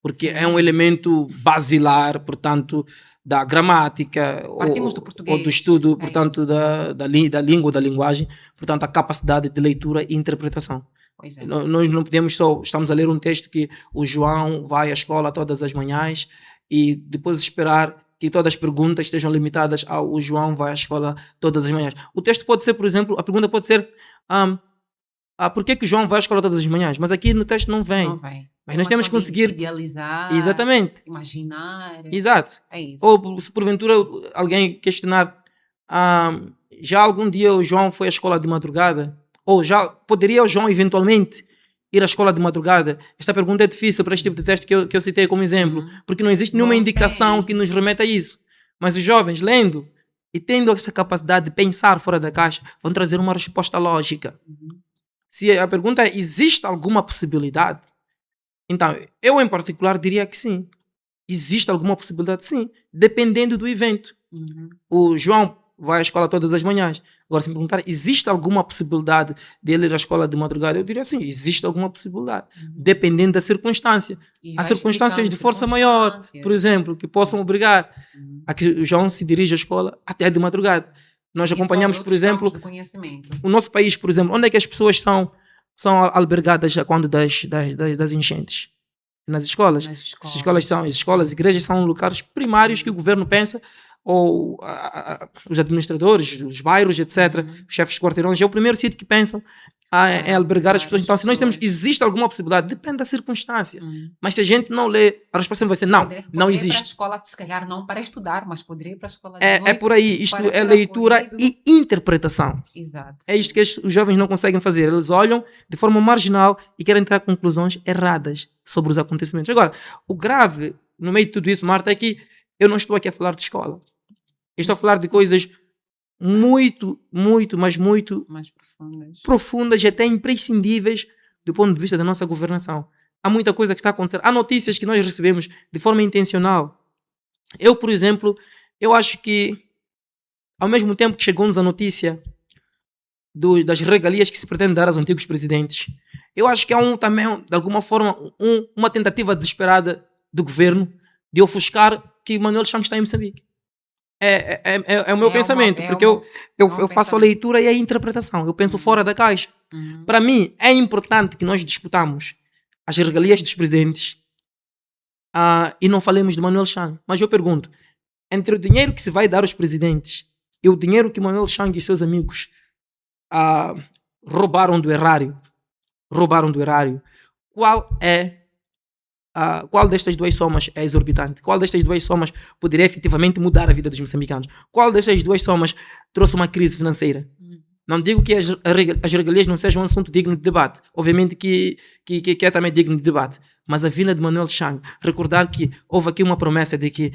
porque é um elemento basilar, portanto, da gramática ou do estudo, portanto, da língua, da linguagem, portanto, a capacidade de leitura e interpretação. Nós não podemos estamos a ler um texto que o João vai à escola todas as manhãs e depois esperar que todas as perguntas estejam limitadas ao o João vai à escola todas as manhãs. O texto pode ser, por exemplo, a pergunta pode ser por que o João vai à escola todas as manhãs? Mas aqui no texto não vem. Mas nós temos que conseguir idealizar, exatamente, imaginar. Exato. É isso. Ou se porventura alguém questionar já algum dia o João foi à escola de madrugada? Ou já poderia o João eventualmente ir à escola de madrugada? Esta pergunta é difícil para este tipo de teste que eu citei como exemplo, porque não existe nenhuma indicação que nos remeta a isso. Mas os jovens, lendo e tendo essa capacidade de pensar fora da caixa, vão trazer uma resposta lógica. Se a pergunta é, existe alguma possibilidade? Então, eu em particular diria que sim. Existe alguma possibilidade? Sim. Dependendo do evento. O João vai à escola todas as manhãs. Agora, se me perguntar, existe alguma possibilidade dele ir à escola de madrugada? Eu diria sim, existe alguma possibilidade. Dependendo da circunstância. Há circunstâncias de força maior, por exemplo, que possam obrigar a que o João se dirija à escola até de madrugada. Nós acompanhamos, por exemplo, o nosso país, por exemplo, onde é que as pessoas são albergadas quando das enchentes? Nas escolas. As escolas, igrejas são locais primários que o governo pensa, ou os administradores, os bairros, etc., os chefes de quarteirões, é o primeiro sítio que pensam em albergar as pessoas. Então, se nós temos, pessoas. existe alguma possibilidade, depende da circunstância. Hum. Mas se a gente não lê, a resposta vai ser não, Poderia não ir para a existe. escola, se calhar não para estudar, mas poderia ir para a escola de É noite por aí, isto para é ser leitura acolhido. e interpretação. Exato. É isto que os jovens não conseguem fazer. Eles olham de forma marginal e querem tirar conclusões erradas sobre os acontecimentos. Agora, o grave no meio de tudo isso, Marta, é que eu não estou aqui a falar de escola. Eu estou a falar de coisas muito, muito, mas muito Mais profundas. profundas e até imprescindíveis do ponto de vista da nossa governação. Há muita coisa que está a acontecer. Há notícias que nós recebemos de forma intencional. Eu, por exemplo, eu acho que ao mesmo tempo que chegou-nos a notícia das regalias que se pretende dar aos antigos presidentes, eu acho que há também, de alguma forma, uma tentativa desesperada do governo de ofuscar que Manuel Chang está em Moçambique. É o meu pensamento, porque eu faço a leitura e a interpretação. Eu penso fora da caixa. Para mim, é importante que nós discutamos as regalias dos presidentes e não falemos de Manuel Chang. Mas eu pergunto, entre o dinheiro que se vai dar aos presidentes e o dinheiro que Manuel Chang e seus amigos roubaram do erário, qual destas duas somas é exorbitante? Qual destas duas somas poderia efetivamente mudar a vida dos moçambicanos? Qual destas duas somas trouxe uma crise financeira? Não digo que as regalias não sejam um assunto digno de debate. Obviamente que é também digno de debate. Mas a vinda de Manuel Chang, recordar que houve aqui uma promessa de que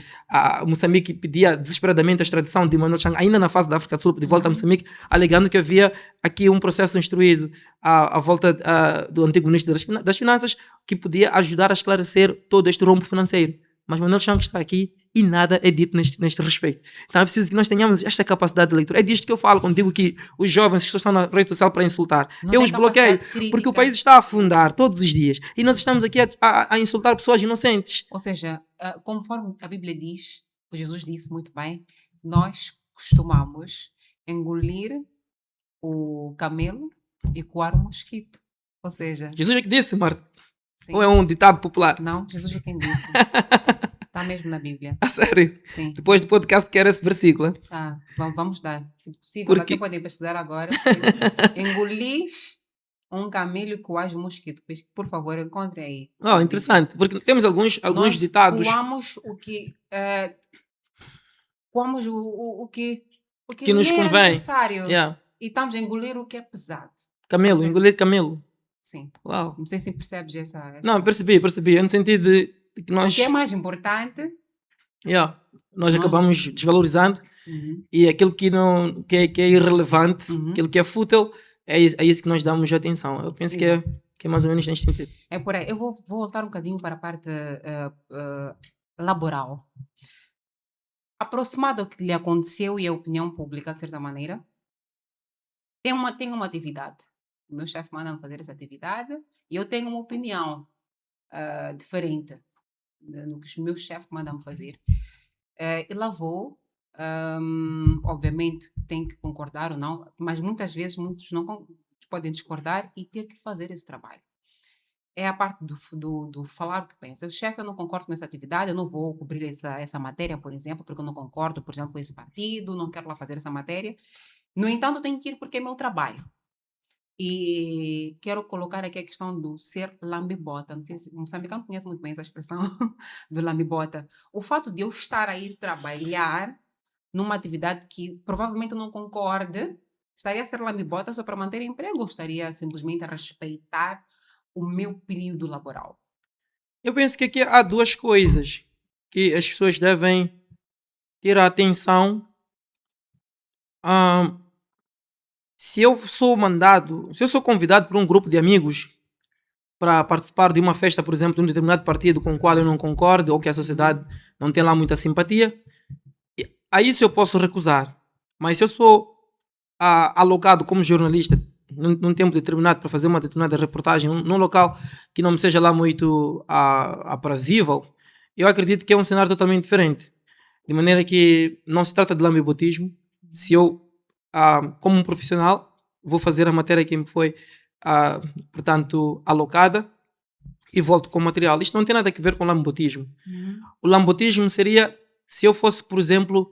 Moçambique pedia desesperadamente a extradição de Manuel Chang, ainda na fase da África do Sul, de volta a Moçambique, alegando que havia aqui um processo instruído à volta do antigo ministro das Finanças, que podia ajudar a esclarecer todo este rombo financeiro. Mas Manuel Chang está aqui e nada é dito neste respeito. Então é preciso que nós tenhamos esta capacidade de leitura. É disto que eu falo quando digo que os jovens que estão na rede social para insultar, eu os bloqueio, porque o país está a afundar todos os dias e nós estamos aqui a insultar pessoas inocentes. Ou seja, conforme a Bíblia diz, o Jesus disse muito bem, nós costumamos engolir o camelo e coar o mosquito. Ou seja... Jesus é que disse, Marta? Sim. Ou é um ditado popular? Não, Jesus é quem disse. Está mesmo na Bíblia. A sério? Sim. Depois do podcast quero esse versículo. Vamos dar. Se possível, porque... até podem pesquisar agora. Engolis um camelo e coage um mosquito. Por favor, encontre aí. Interessante. Porque temos alguns ditados. Coamos o que... coamos o que nos convém. É necessário. Yeah. E estamos a engolir o que é pesado. Camelo, engolir camelo. Sim. Uau. Não sei se percebes essa... Não, percebi. É no sentido de que nós... O que é mais importante... Nós acabamos desvalorizando e aquilo que é irrelevante, aquilo que é fútil, é isso que nós damos atenção. Eu penso que é mais ou menos neste sentido. É por aí. Eu vou voltar um bocadinho para a parte laboral. Aproximado ao que lhe aconteceu e a opinião pública, de certa maneira, tem uma atividade. O meu chefe manda-me fazer essa atividade e eu tenho uma opinião diferente do que os meus chefes mandam-me fazer. E lá vou, obviamente tem que concordar ou não, mas muitas vezes muitos não podem discordar e ter que fazer esse trabalho. É a parte do falar o que pensa. O chefe, eu não concordo com essa atividade, eu não vou cobrir essa matéria, por exemplo, porque eu não concordo, por exemplo, com esse partido, não quero lá fazer essa matéria. No entanto, eu tenho que ir porque é meu trabalho. E quero colocar aqui a questão do ser lambibota. Não sei se o moçambicano conhece muito bem essa expressão do lambibota. O fato de eu estar a ir trabalhar numa atividade que provavelmente eu não concorde, estaria a ser lambibota só para manter emprego ou estaria simplesmente a respeitar o meu período laboral? Eu penso que aqui há duas coisas que as pessoas devem ter a atenção. Se eu sou convidado por um grupo de amigos para participar de uma festa, por exemplo, de um determinado partido com o qual eu não concordo ou que a sociedade não tem lá muita simpatia, a isso eu posso recusar. Mas se eu sou alocado como jornalista num tempo determinado para fazer uma determinada reportagem num local que não me seja lá muito aprazível, eu acredito que é um cenário totalmente diferente. De maneira que não se trata de lambibotismo. Se eu, como um profissional, vou fazer a matéria que me foi, portanto, alocada e volto com o material. Isto não tem nada a ver com lambotismo. O lambotismo seria se eu fosse, por exemplo,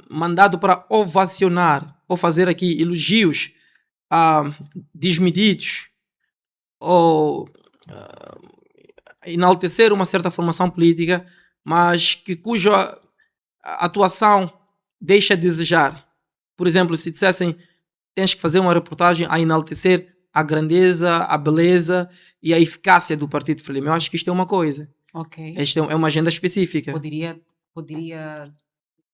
mandado para ovacionar ou fazer aqui elogios ah, desmedidos ou enaltecer uma certa formação política, mas cuja atuação deixa a desejar. Por exemplo, se dissessem tens que fazer uma reportagem a enaltecer a grandeza, a beleza e a eficácia do Partido Frelimo. Eu acho que isto é uma coisa. Ok. Isto é uma agenda específica. Poderia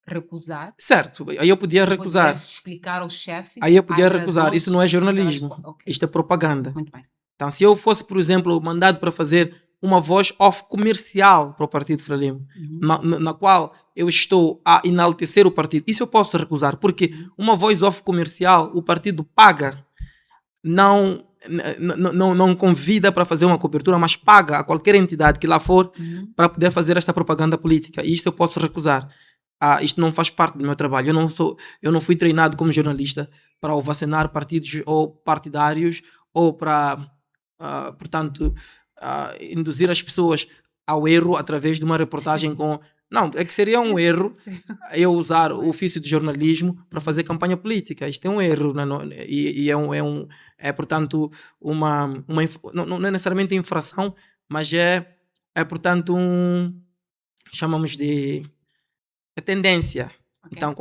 recusar. Certo, aí eu podia Depois deve recusar. explicar ao chefe Aí eu podia as recusar. Isso razões não é pelas jornalismo. Ok, Isto é propaganda. muito bem. Então, se eu fosse, por exemplo, mandado para fazer uma voz off comercial para o Partido Frelimo, na qual eu estou a enaltecer o partido, isso eu posso recusar, porque uma voz off comercial, o partido paga, não convida para fazer uma cobertura, mas paga a qualquer entidade que lá for para poder fazer esta propaganda política. E isto eu posso recusar. Isto não faz parte do meu trabalho. Eu não fui treinado como jornalista para ovacionar partidos ou partidários ou para, portanto, induzir as pessoas ao erro através de uma reportagem com... Não, é que seria um erro eu usar o ofício de jornalismo para fazer campanha política. Isto é um erro, e portanto, não é necessariamente infração, mas portanto, chamamos de tendência. Ok. Então,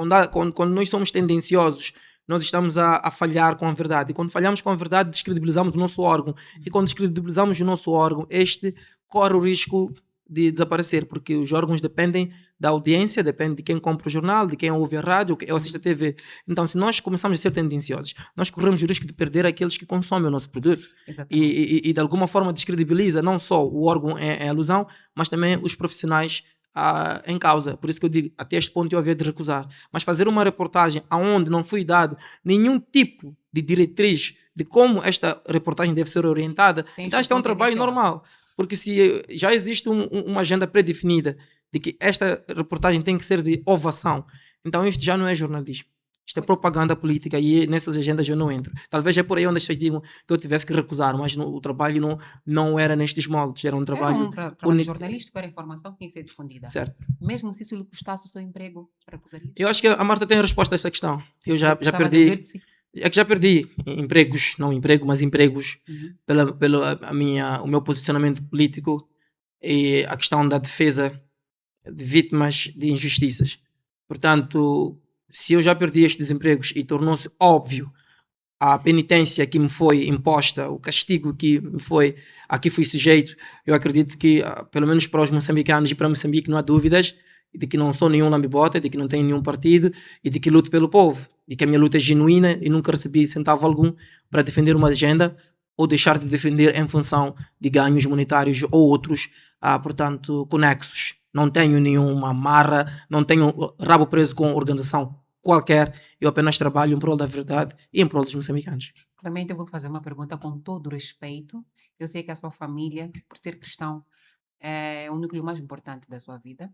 quando nós somos tendenciosos, nós estamos a falhar com a verdade. E quando falhamos com a verdade, descredibilizamos o nosso órgão. E quando descredibilizamos o nosso órgão, este corre o risco de desaparecer, porque os órgãos dependem da audiência, depende de quem compra o jornal, de quem ouve a rádio, ou assiste a TV. Então, se nós começarmos a ser tendenciosos, nós corremos o risco de perder aqueles que consomem o nosso produto. E de alguma forma descredibiliza não só o órgão em alusão, mas também os profissionais em causa. Por isso que eu digo, até este ponto eu havia de recusar. Mas fazer uma reportagem onde não foi dado nenhum tipo de diretriz de como esta reportagem deve ser orientada, então este é um trabalho normal. Porque se já existe uma agenda pré-definida de que esta reportagem tem que ser de ovação, então isto já não é jornalismo. Isto é propaganda política e nessas agendas eu não entro. Talvez é por aí onde as pessoas digam que eu tivesse que recusar, mas o trabalho não era nestes moldes, era um trabalho... trabalho jornalístico, era informação que tinha que ser difundida. Certo. Mesmo se isso lhe custasse o seu emprego, recusaria? Eu acho que a Marta tem a resposta a essa questão. Eu já perdi... É que já perdi empregos, não emprego, mas empregos pelo o meu posicionamento político e a questão da defesa de vítimas de injustiças. Portanto, se eu já perdi estes empregos e tornou-se óbvio a penitência que me foi imposta, o castigo a que fui sujeito, eu acredito que, pelo menos para os moçambicanos e para Moçambique, não há dúvidas de que não sou nenhum lambibota, de que não tenho nenhum partido e de que luto pelo povo, de que a minha luta é genuína e nunca recebi centavo algum para defender uma agenda ou deixar de defender em função de ganhos monetários ou outros, portanto, conexos. Não tenho nenhuma amarra, não tenho rabo preso com organização qualquer, eu apenas trabalho em prol da verdade e em prol dos moçambicanos. Clemente, eu vou fazer uma pergunta com todo o respeito. Eu sei que a sua família, por ser cristão, é o núcleo mais importante da sua vida.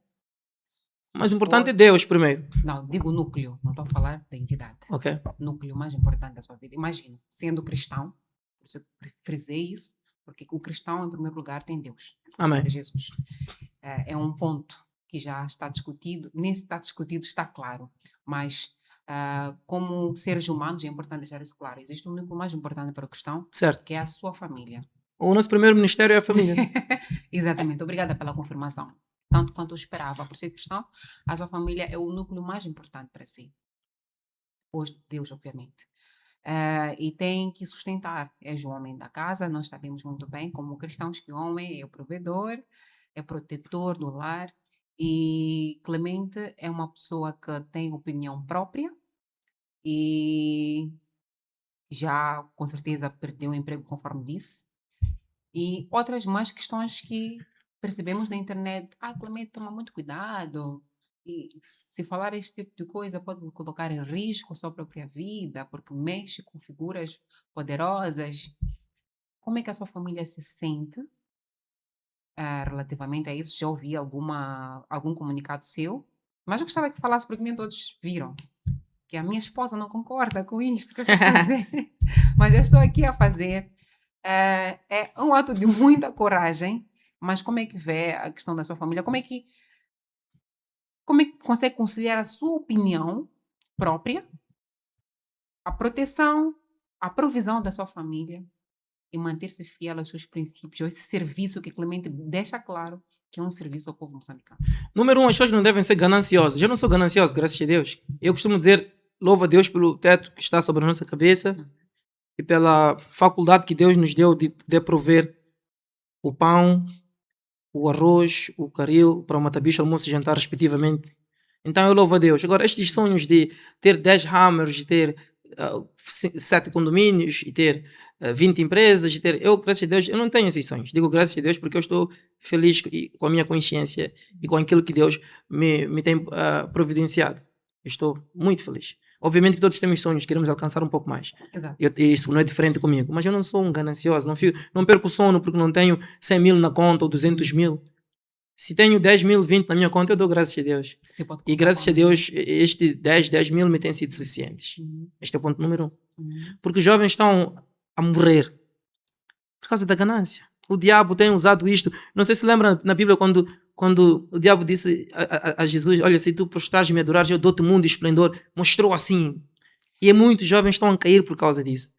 Mais importante é Deus primeiro. Não, digo núcleo, não estou a falar da entidade. Ok. Núcleo mais importante da sua vida. Imagino, sendo cristão, por isso eu frisei isso, porque o cristão, em primeiro lugar, tem Deus. Amém. Jesus. É um ponto que já está discutido, nem se está discutido, está claro. Mas, como seres humanos, é importante deixar isso claro. Existe um núcleo mais importante para o cristão, certo, que é a sua família. O nosso primeiro ministério é a família. Exatamente. Obrigada pela confirmação. Tanto quanto eu esperava. Por ser cristão, a sua família é o núcleo mais importante para si. Depois de Deus, obviamente. E tem que sustentar. És o homem da casa, nós sabemos muito bem, como cristãos, que o homem é o provedor, é protetor do lar. E Clemente é uma pessoa que tem opinião própria e já, com certeza, perdeu o emprego, conforme disse. E outras mais questões que percebemos na internet. Clemente, toma muito cuidado. E se falar este tipo de coisa pode colocar em risco a sua própria vida, porque mexe com figuras poderosas. Como é que a sua família se sente relativamente a isso? Já ouvi algum comunicado seu? Mas eu gostava que falasse, porque nem todos viram. Que a minha esposa não concorda com isto que eu estou a fazer. Mas eu estou aqui a fazer. É um ato de muita coragem, mas como é que vê a questão da sua família? Como é que consegue conciliar a sua opinião própria, a proteção, a provisão da sua família e manter-se fiel aos seus princípios, esse serviço que Clemente deixa claro que é um serviço ao povo moçambicano. Número um, as pessoas não devem ser gananciosas. Eu não sou ganancioso, graças a Deus. Eu costumo dizer, louvo a Deus pelo teto que está sobre a nossa cabeça e pela faculdade que Deus nos deu de poder prover o pão, o arroz, o caril, para o matabicho, almoço e jantar, respectivamente. Então eu louvo a Deus. Agora, estes sonhos de ter 10 hammers, de ter 7 condomínios e ter 20 empresas, de ter... Eu, graças a Deus, eu não tenho esses sonhos. Digo graças a Deus porque eu estou feliz com a minha consciência e com aquilo que Deus me tem providenciado. Eu estou muito feliz. Obviamente que todos temos sonhos, queremos alcançar um pouco mais. Exato. Isso não é diferente comigo. Mas eu não sou um ganancioso. Não perco o sono porque não tenho 100 mil na conta ou 200 mil. Se tenho 10 mil, 20 na minha conta, eu dou graças a Deus. Você pode E contar graças com a Deus, este 10 mil me têm sido suficientes. Este é o ponto número 1. Porque os jovens estão a morrer por causa da ganância. O diabo tem usado isto. Não sei se lembra na Bíblia quando o diabo disse a Jesus: olha, se tu prostrares e me adorares, eu dou-te mundo e esplendor. Mostrou assim. E muitos jovens estão a cair por causa disso.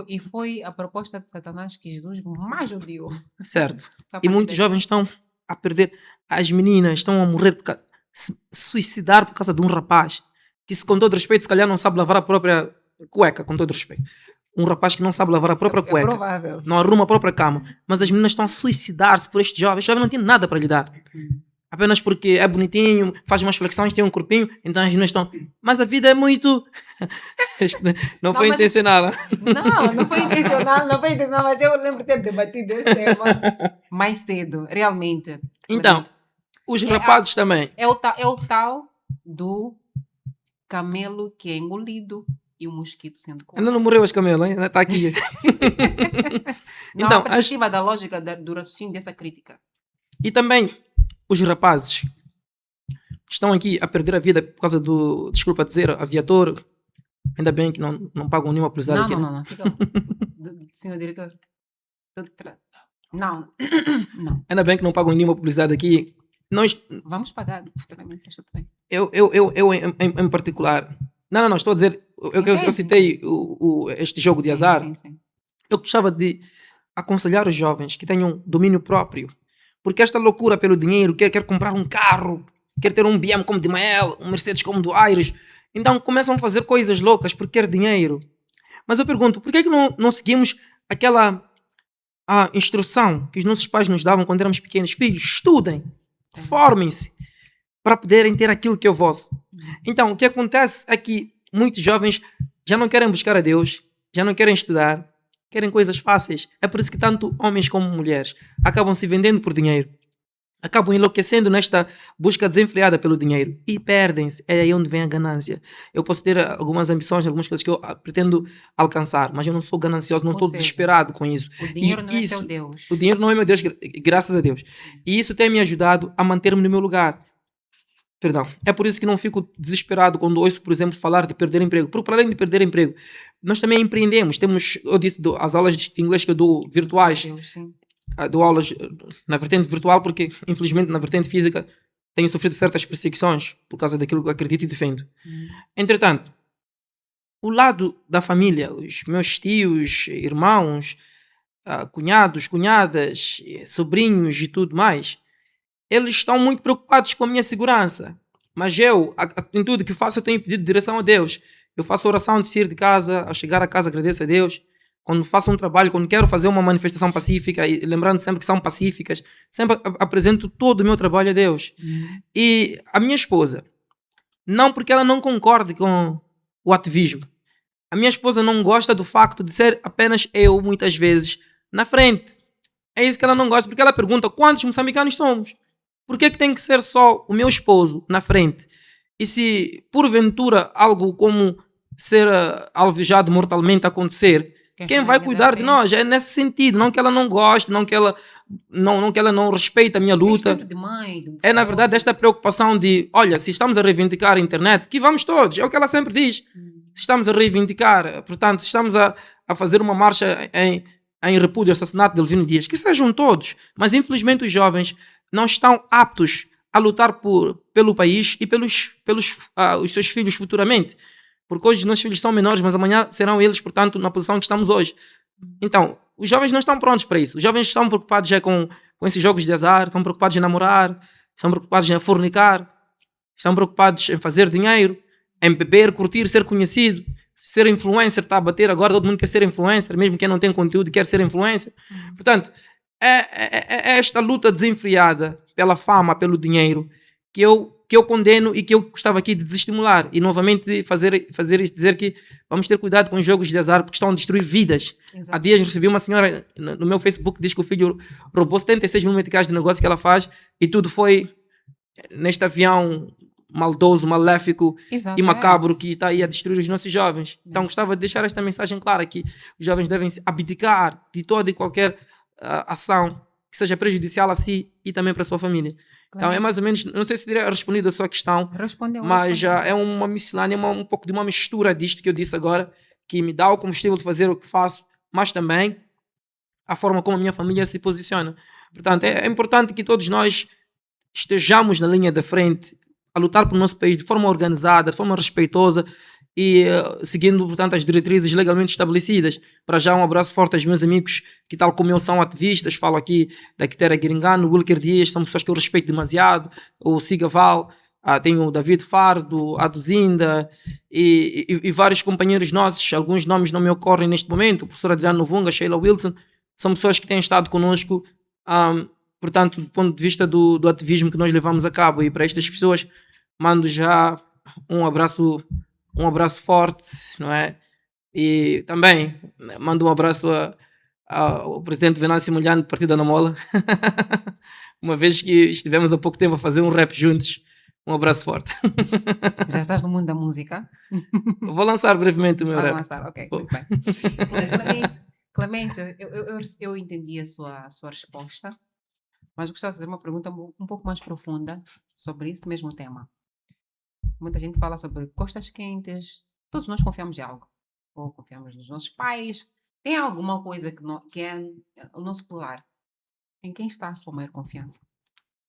E foi a proposta de Satanás que Jesus mais odiou. Certo. Foi a E partir muitos daí. jovens estão a perder. As meninas estão a morrer, se suicidar por causa de um rapaz que, com todo respeito, se calhar não sabe lavar a própria cueca, com todo respeito. Um rapaz que não sabe lavar a própria É cueca, provável. não arruma a própria cama. Mas as meninas estão a suicidar-se por este jovem. Este jovem não tem nada para lhe dar. Apenas porque é bonitinho, faz umas flexões, tem um corpinho, então as meninas estão... Mas a vida é muito... não foi mas- intencionada. Não foi intencional, mas eu lembro de ter debatido esse tema mais cedo, realmente. Então, os rapazes também. É o tal do camelo que é engolido e o mosquito sendo comido. Ainda não morreu as camelas, hein? Ainda está aqui. Não, Então, a perspectiva da lógica do raciocínio dessa crítica. E também os rapazes estão aqui a perder a vida por causa do, desculpa dizer, aviator. Ainda bem que não pagam nenhuma publicidade aqui. Não. Fica... Senhor diretor. Não. Não. Ainda bem que não pagam nenhuma publicidade aqui. Nós, Vamos pagar futuramente, mas tudo bem. eu em particular... Não, estou a dizer... Eu citei este jogo de azar. Sim. Eu gostava de aconselhar os jovens que tenham domínio próprio. Porque esta loucura pelo dinheiro, quer comprar um carro, quer ter um BM como de Mael, um Mercedes como do Aires. Então começam a fazer coisas loucas porque quer dinheiro. Mas eu pergunto, por que é que não seguimos aquela instrução que os nossos pais nos davam quando éramos pequenos? Filhos, estudem, formem-se, para poderem ter aquilo que é vosso. Então, o que acontece é que muitos jovens já não querem buscar a Deus, já não querem estudar, querem coisas fáceis. É por isso que tanto homens como mulheres acabam se vendendo por dinheiro. Acabam enlouquecendo nesta busca desenfreada pelo dinheiro. E perdem-se. É aí onde vem a ganância. Eu posso ter algumas ambições, algumas coisas que eu pretendo alcançar, mas eu não sou ganancioso, não estou desesperado com isso. O dinheiro não é teu Deus. O dinheiro não é meu Deus, graças a Deus. E isso tem me ajudado a manter-me no meu lugar. Perdão. É por isso que não fico desesperado quando ouço, por exemplo, falar de perder emprego. Porque para além de perder emprego, nós também empreendemos. Eu disse, as aulas de inglês que eu dou virtuais. Sim. Dou aulas na vertente virtual porque, infelizmente, na vertente física tenho sofrido certas perseguições por causa daquilo que eu acredito e defendo. Entretanto, o lado da família, os meus tios, irmãos, cunhados, cunhadas, sobrinhos e tudo mais, eles estão muito preocupados com a minha segurança. Mas eu, em tudo que faço, eu tenho pedido direção a Deus. Eu faço oração de sair de casa, ao chegar a casa agradeço a Deus. Quando faço um trabalho, quando quero fazer uma manifestação pacífica, e lembrando sempre que são pacíficas, sempre apresento todo o meu trabalho a Deus. E a minha esposa, não porque ela não concorde com o ativismo, a minha esposa não gosta do facto de ser apenas eu, muitas vezes, na frente. É isso que ela não gosta, porque ela pergunta quantos moçambicanos somos? Por que tem que ser só o meu esposo na frente? E se, porventura, algo como ser alvejado mortalmente acontecer, quem vai cuidar de nós? É nesse sentido, não que ela não goste, não que ela não respeite a minha luta. É, na verdade, esta preocupação de, olha, se estamos a reivindicar a internet, que vamos todos, é o que ela sempre diz. Se estamos a reivindicar, portanto, se estamos a fazer uma marcha em repúdio ao assassinato de Delvino Dias, que sejam todos. Mas, infelizmente, os jovens não estão aptos a lutar pelo país e pelos os seus filhos futuramente. Porque hoje os nossos filhos são menores, mas amanhã serão eles, portanto, na posição que estamos hoje. Então, os jovens não estão prontos para isso. Os jovens estão preocupados já com esses jogos de azar, estão preocupados em namorar, estão preocupados em fornicar, estão preocupados em fazer dinheiro, em beber, curtir, ser conhecido. Ser influencer está a bater agora, todo mundo quer ser influencer, mesmo quem não tem conteúdo quer ser influencer. Portanto, é esta luta desenfreada pela fama, pelo dinheiro, que eu condeno e que eu gostava aqui de desestimular. E novamente fazer isso, dizer que vamos ter cuidado com os jogos de azar porque estão a destruir vidas. Exato. Há dias recebi uma senhora no meu Facebook que diz que o filho roubou 76 mil meticais de negócio que ela faz e tudo foi neste avião maldoso, maléfico Exato, e macabro que está aí a destruir os nossos jovens. Então É. gostava de deixar esta mensagem clara que os jovens devem se abdicar de toda e qualquer ação que seja prejudicial a si e também para a sua família. Então é Claro. mais ou menos, não sei se teria respondido a sua questão, Respondeu. mas já é uma miscelânea, um pouco de uma mistura disto que eu disse agora, que me dá o combustível de fazer o que faço, mas também a forma como a minha família se posiciona. Portanto, é importante que todos nós estejamos na linha da frente a lutar pelo nosso país de forma organizada, de forma respeitosa e seguindo, portanto, as diretrizes legalmente estabelecidas. Para já, um abraço forte aos meus amigos que, tal como eu, são ativistas. Falo aqui da Quitera Guiringano, o Wilker Dias, são pessoas que eu respeito demasiado, o Sigaval, tenho o David Fardo, a Duzinda e vários companheiros nossos. Alguns nomes não me ocorrem neste momento, o professor Adriano Novunga, Sheila Wilson, são pessoas que têm estado connosco, portanto, do ponto de vista do ativismo que nós levamos a cabo. E para estas pessoas mando já um abraço forte, não é? E também mando um abraço ao presidente Venâncio Molhano do Partido da Namola, uma vez que estivemos há pouco tempo a fazer um rap juntos. Um abraço forte. Já estás no mundo da música? Vou lançar brevemente o meu Vai rap. lançar, ok, muito bem. Clemente, eu entendi a sua resposta, mas gostava de fazer uma pergunta um pouco mais profunda sobre esse mesmo tema. Muita gente fala sobre costas quentes. Todos nós confiamos em algo. Ou confiamos nos nossos pais. Tem alguma coisa que é o nosso pilar? Em quem está a sua maior confiança?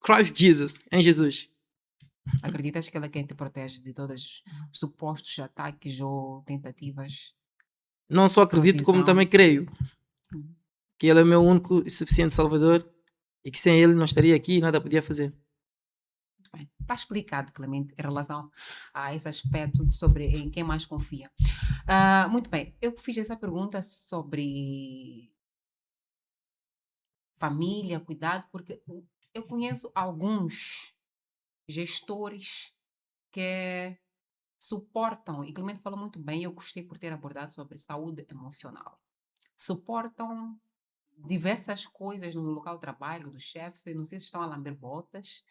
Christ Jesus, em Jesus. Acreditas que ele é quem te protege de todos os supostos ataques ou tentativas? Não só acredito, como Provisão. também creio que Ele é o meu único e suficiente Salvador e que sem Ele não estaria aqui e nada podia fazer. Muito bem. Está explicado, Clemente, em relação a esse aspecto sobre em quem mais confia. Muito bem, eu fiz essa pergunta sobre família, cuidado, porque eu conheço alguns gestores que suportam, e Clemente falou muito bem, eu gostei por ter abordado sobre saúde emocional. Suportam diversas coisas no local de trabalho do chefe, não sei se estão a lamber botas,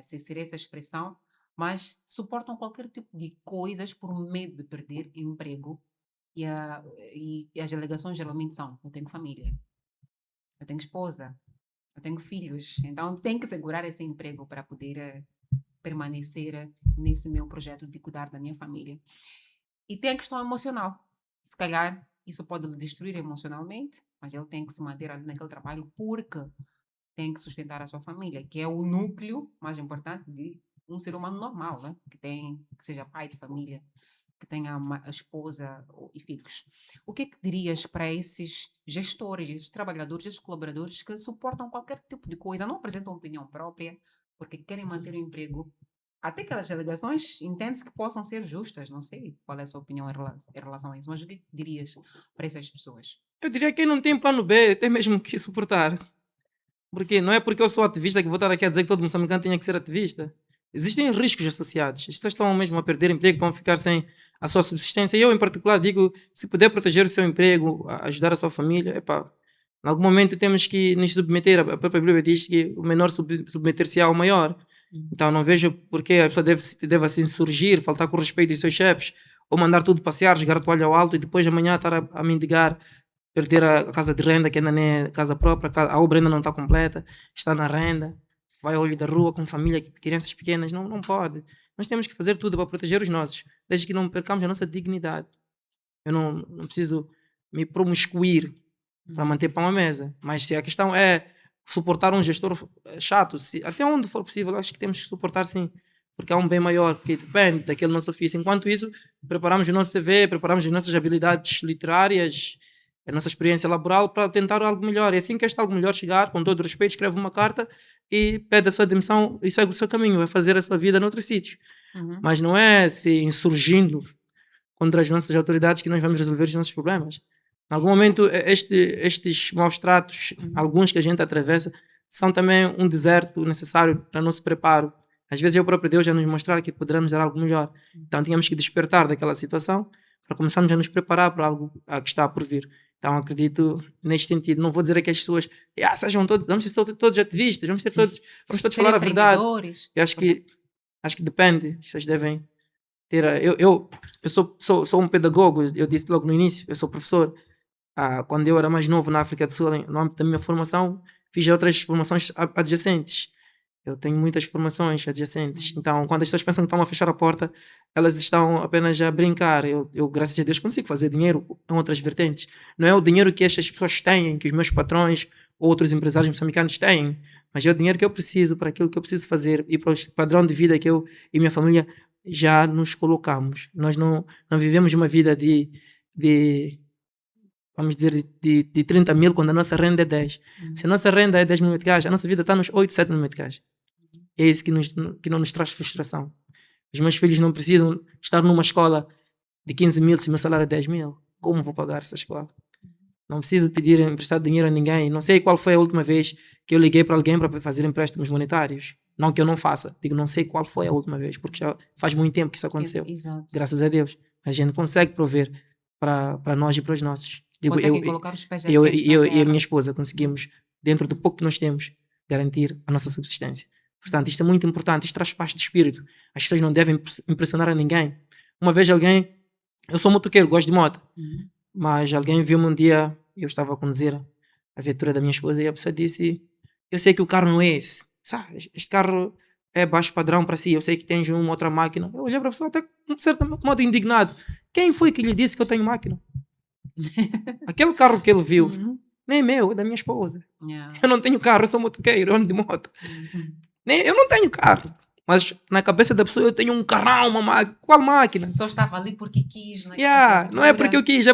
se seria essa expressão, mas suportam qualquer tipo de coisas por medo de perder emprego. E as alegações geralmente são: eu tenho família, eu tenho esposa, eu tenho filhos, então tenho que segurar esse emprego para poder permanecer nesse meu projeto de cuidar da minha família. E tem a questão emocional. Se calhar isso pode lhe destruir emocionalmente, mas ele tem que se manter ali naquele trabalho porque tem que sustentar a sua família, que é o núcleo mais importante de um ser humano normal, né? Que seja pai de família, que tenha a esposa e filhos. O que é que dirias para esses gestores, esses trabalhadores, esses colaboradores que suportam qualquer tipo de coisa, não apresentam opinião própria, porque querem manter o emprego? Até aquelas alegações entende-se que possam ser justas, não sei qual é a sua opinião em relação a isso, mas o que é que dirias para essas pessoas? Eu diria que quem não tem plano B tem mesmo que suportar. Porque não é porque eu sou ativista que vou estar aqui a dizer que todo moçambicano tenha que ser ativista. Existem riscos associados. As pessoas estão mesmo a perder emprego, estão a ficar sem a sua subsistência. E eu, em particular, digo, se puder proteger o seu emprego, ajudar a sua família, epá, em algum momento temos que nos submeter. A própria Bíblia diz que o menor submeter-se ao maior. Então não vejo porque a pessoa deve assim surgir, faltar com respeito aos seus chefes, ou mandar tudo passear, jogar a toalha ao alto e depois amanhã estar a mendigar, perder a casa de renda, que ainda nem é casa própria, a obra ainda não está completa, está na renda, vai ao olho da rua com família, crianças pequenas, não pode. Nós temos que fazer tudo para proteger os nossos, desde que não percamos a nossa dignidade. Eu não preciso me promiscuir para manter pão à mesa, mas se a questão é suportar um gestor chato, até onde for possível, acho que temos que suportar sim, porque há um bem maior que depende daquele nosso ofício. Enquanto isso, preparamos o nosso CV, preparamos as nossas habilidades literárias, a nossa experiência laboral para tentar algo melhor. É assim que este algo melhor chegar, com todo o respeito, escreve uma carta e pede a sua demissão e segue o seu caminho, vai fazer a sua vida noutro sítio. Uhum. Mas não é se insurgindo contra as nossas autoridades que nós vamos resolver os nossos problemas. Em algum momento, estes maus tratos, alguns que a gente atravessa, são também um deserto necessário para nosso preparo. Às vezes é o próprio Deus já nos mostrar que poderá nos dar algo melhor. Então tínhamos que despertar daquela situação para começarmos a nos preparar para algo que está por vir. Então acredito neste sentido. Não vou dizer a que as pessoas sejam todos, vamos ser todos ativistas, vamos todos Ser falar a verdade. empreendedores. Eu acho que depende. Vocês devem ter. Eu sou um pedagogo, eu disse logo no início, eu sou professor. Quando eu era mais novo na África do Sul, no âmbito da minha formação, fiz outras formações adjacentes. Eu tenho muitas formações adjacentes. Então, quando as pessoas pensam que estão a fechar a porta, elas estão apenas a brincar. Eu, graças a Deus, consigo fazer dinheiro em outras vertentes. Não é o dinheiro que estas pessoas têm, que os meus patrões ou outros empresários moçambicanos têm, mas é o dinheiro que eu preciso para aquilo que eu preciso fazer e para o padrão de vida que eu e minha família já nos colocamos. Nós não vivemos uma vida de vamos dizer, de 30 mil, quando a nossa renda é 10. Se a nossa renda é 10 mil meticais, a nossa vida está nos 8, 7 mil meticais. É isso que não nos traz frustração. Os meus filhos não precisam estar numa escola de 15 mil se o meu salário é 10 mil. Como vou pagar essa escola? Não preciso pedir emprestar dinheiro a ninguém. Não sei qual foi a última vez que eu liguei para alguém para fazer empréstimos monetários. Não que eu não faça. Digo, não sei qual foi a última vez, porque já faz muito tempo que isso aconteceu. Exato. Graças a Deus. A gente consegue prover para nós e para os nossos. Digo, Conseguem colocar os pés eu assentes na e a terra. minha esposa conseguimos, dentro do pouco que nós temos, garantir a nossa subsistência. Portanto, isto é muito importante. Isto traz paz de espírito. As pessoas não devem impressionar a ninguém. Uma vez eu sou motoqueiro, gosto de moto, mas alguém viu-me um dia, eu estava a conduzir a viatura da minha esposa e a pessoa disse: eu sei que o carro não é esse, sabe? Este carro é baixo padrão para si, eu sei que tens uma outra máquina. Eu olhei para a pessoa até de certo modo indignado. Quem foi que lhe disse que eu tenho máquina? Aquele carro que ele viu nem é meu, é da minha esposa. Eu não tenho carro, eu sou motoqueiro, eu ando de moto. Eu não tenho carro, mas na cabeça da pessoa eu tenho um carrão, uma máquina. Qual máquina? Só estava ali porque quis. Não é porque eu quis,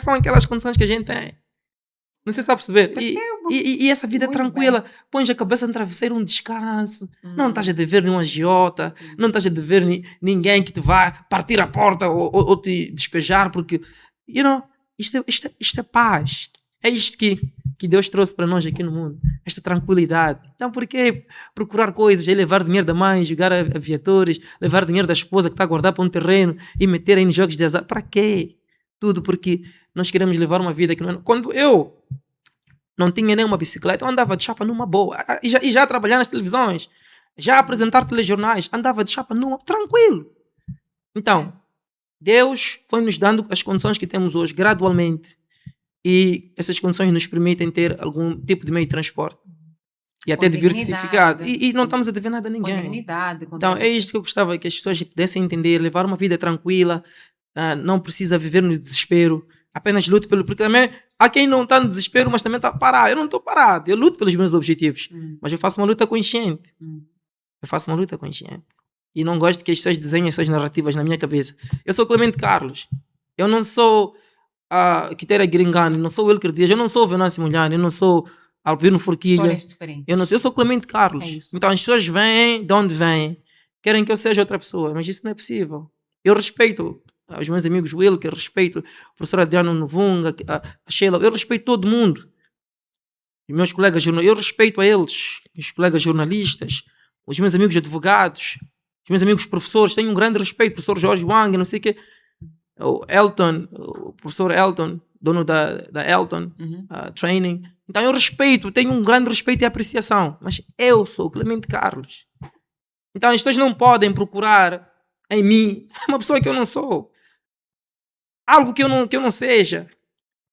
são aquelas condições que a gente tem. Não sei se está a perceber. E essa vida muito tranquila, pões a cabeça no travesseiro, um descanso. Não estás a dever nenhum agiota, não estás a dever ninguém que te vá partir a porta ou te despejar, porque, isto é paz. É isto que Deus trouxe para nós aqui no mundo. Esta tranquilidade. Então, por que procurar coisas? É levar dinheiro da mãe, jogar a aviadores, levar dinheiro da esposa que está a guardar para um terreno e meter aí nos jogos de azar? Para quê? Tudo porque nós queremos levar uma vida que não é... Quando eu não tinha nenhuma bicicleta, eu andava de chapa numa boa. E já trabalhar nas televisões, já apresentar telejornais, andava de chapa numa... Tranquilo. Então, Deus foi nos dando as condições que temos hoje, gradualmente. E essas condições nos permitem ter algum tipo de meio de transporte. E até diversificado. E não estamos a dever nada a ninguém. Com dignidade. Então, é isto que eu gostava que as pessoas pudessem entender, levar uma vida tranquila, não precisa viver no desespero, apenas lute porque também há quem não está no desespero, mas também está parado. Eu não estou parado, eu luto pelos meus objetivos, mas eu faço uma luta consciente. Eu faço uma luta consciente. E não gosto que as pessoas desenhem essas narrativas na minha cabeça. Eu sou Clemente Carlos. Eu não sou Quitera Gringani, não sou Wilker Dias, eu não sou Venâncio Mulher, eu não sou Albino Forquilha. Histórias diferentes. Eu sou Clemente Carlos. Então as pessoas vêm de onde vêm, querem que eu seja outra pessoa, mas isso não é possível. Eu respeito os meus amigos Wilker, respeito o professor Adriano Novunga, a Sheila, eu respeito todo mundo. Os meus colegas jornalistas, eu respeito a eles, os colegas jornalistas, os meus amigos advogados, os meus amigos professores, tenho um grande respeito, professor Jorge Wang, não sei o quê. O professor Elton, dono da Elton Training. Então eu tenho um grande respeito e apreciação, mas eu sou Clemente Carlos. Então as pessoas não podem procurar em mim uma pessoa que eu não sou, algo que eu não seja,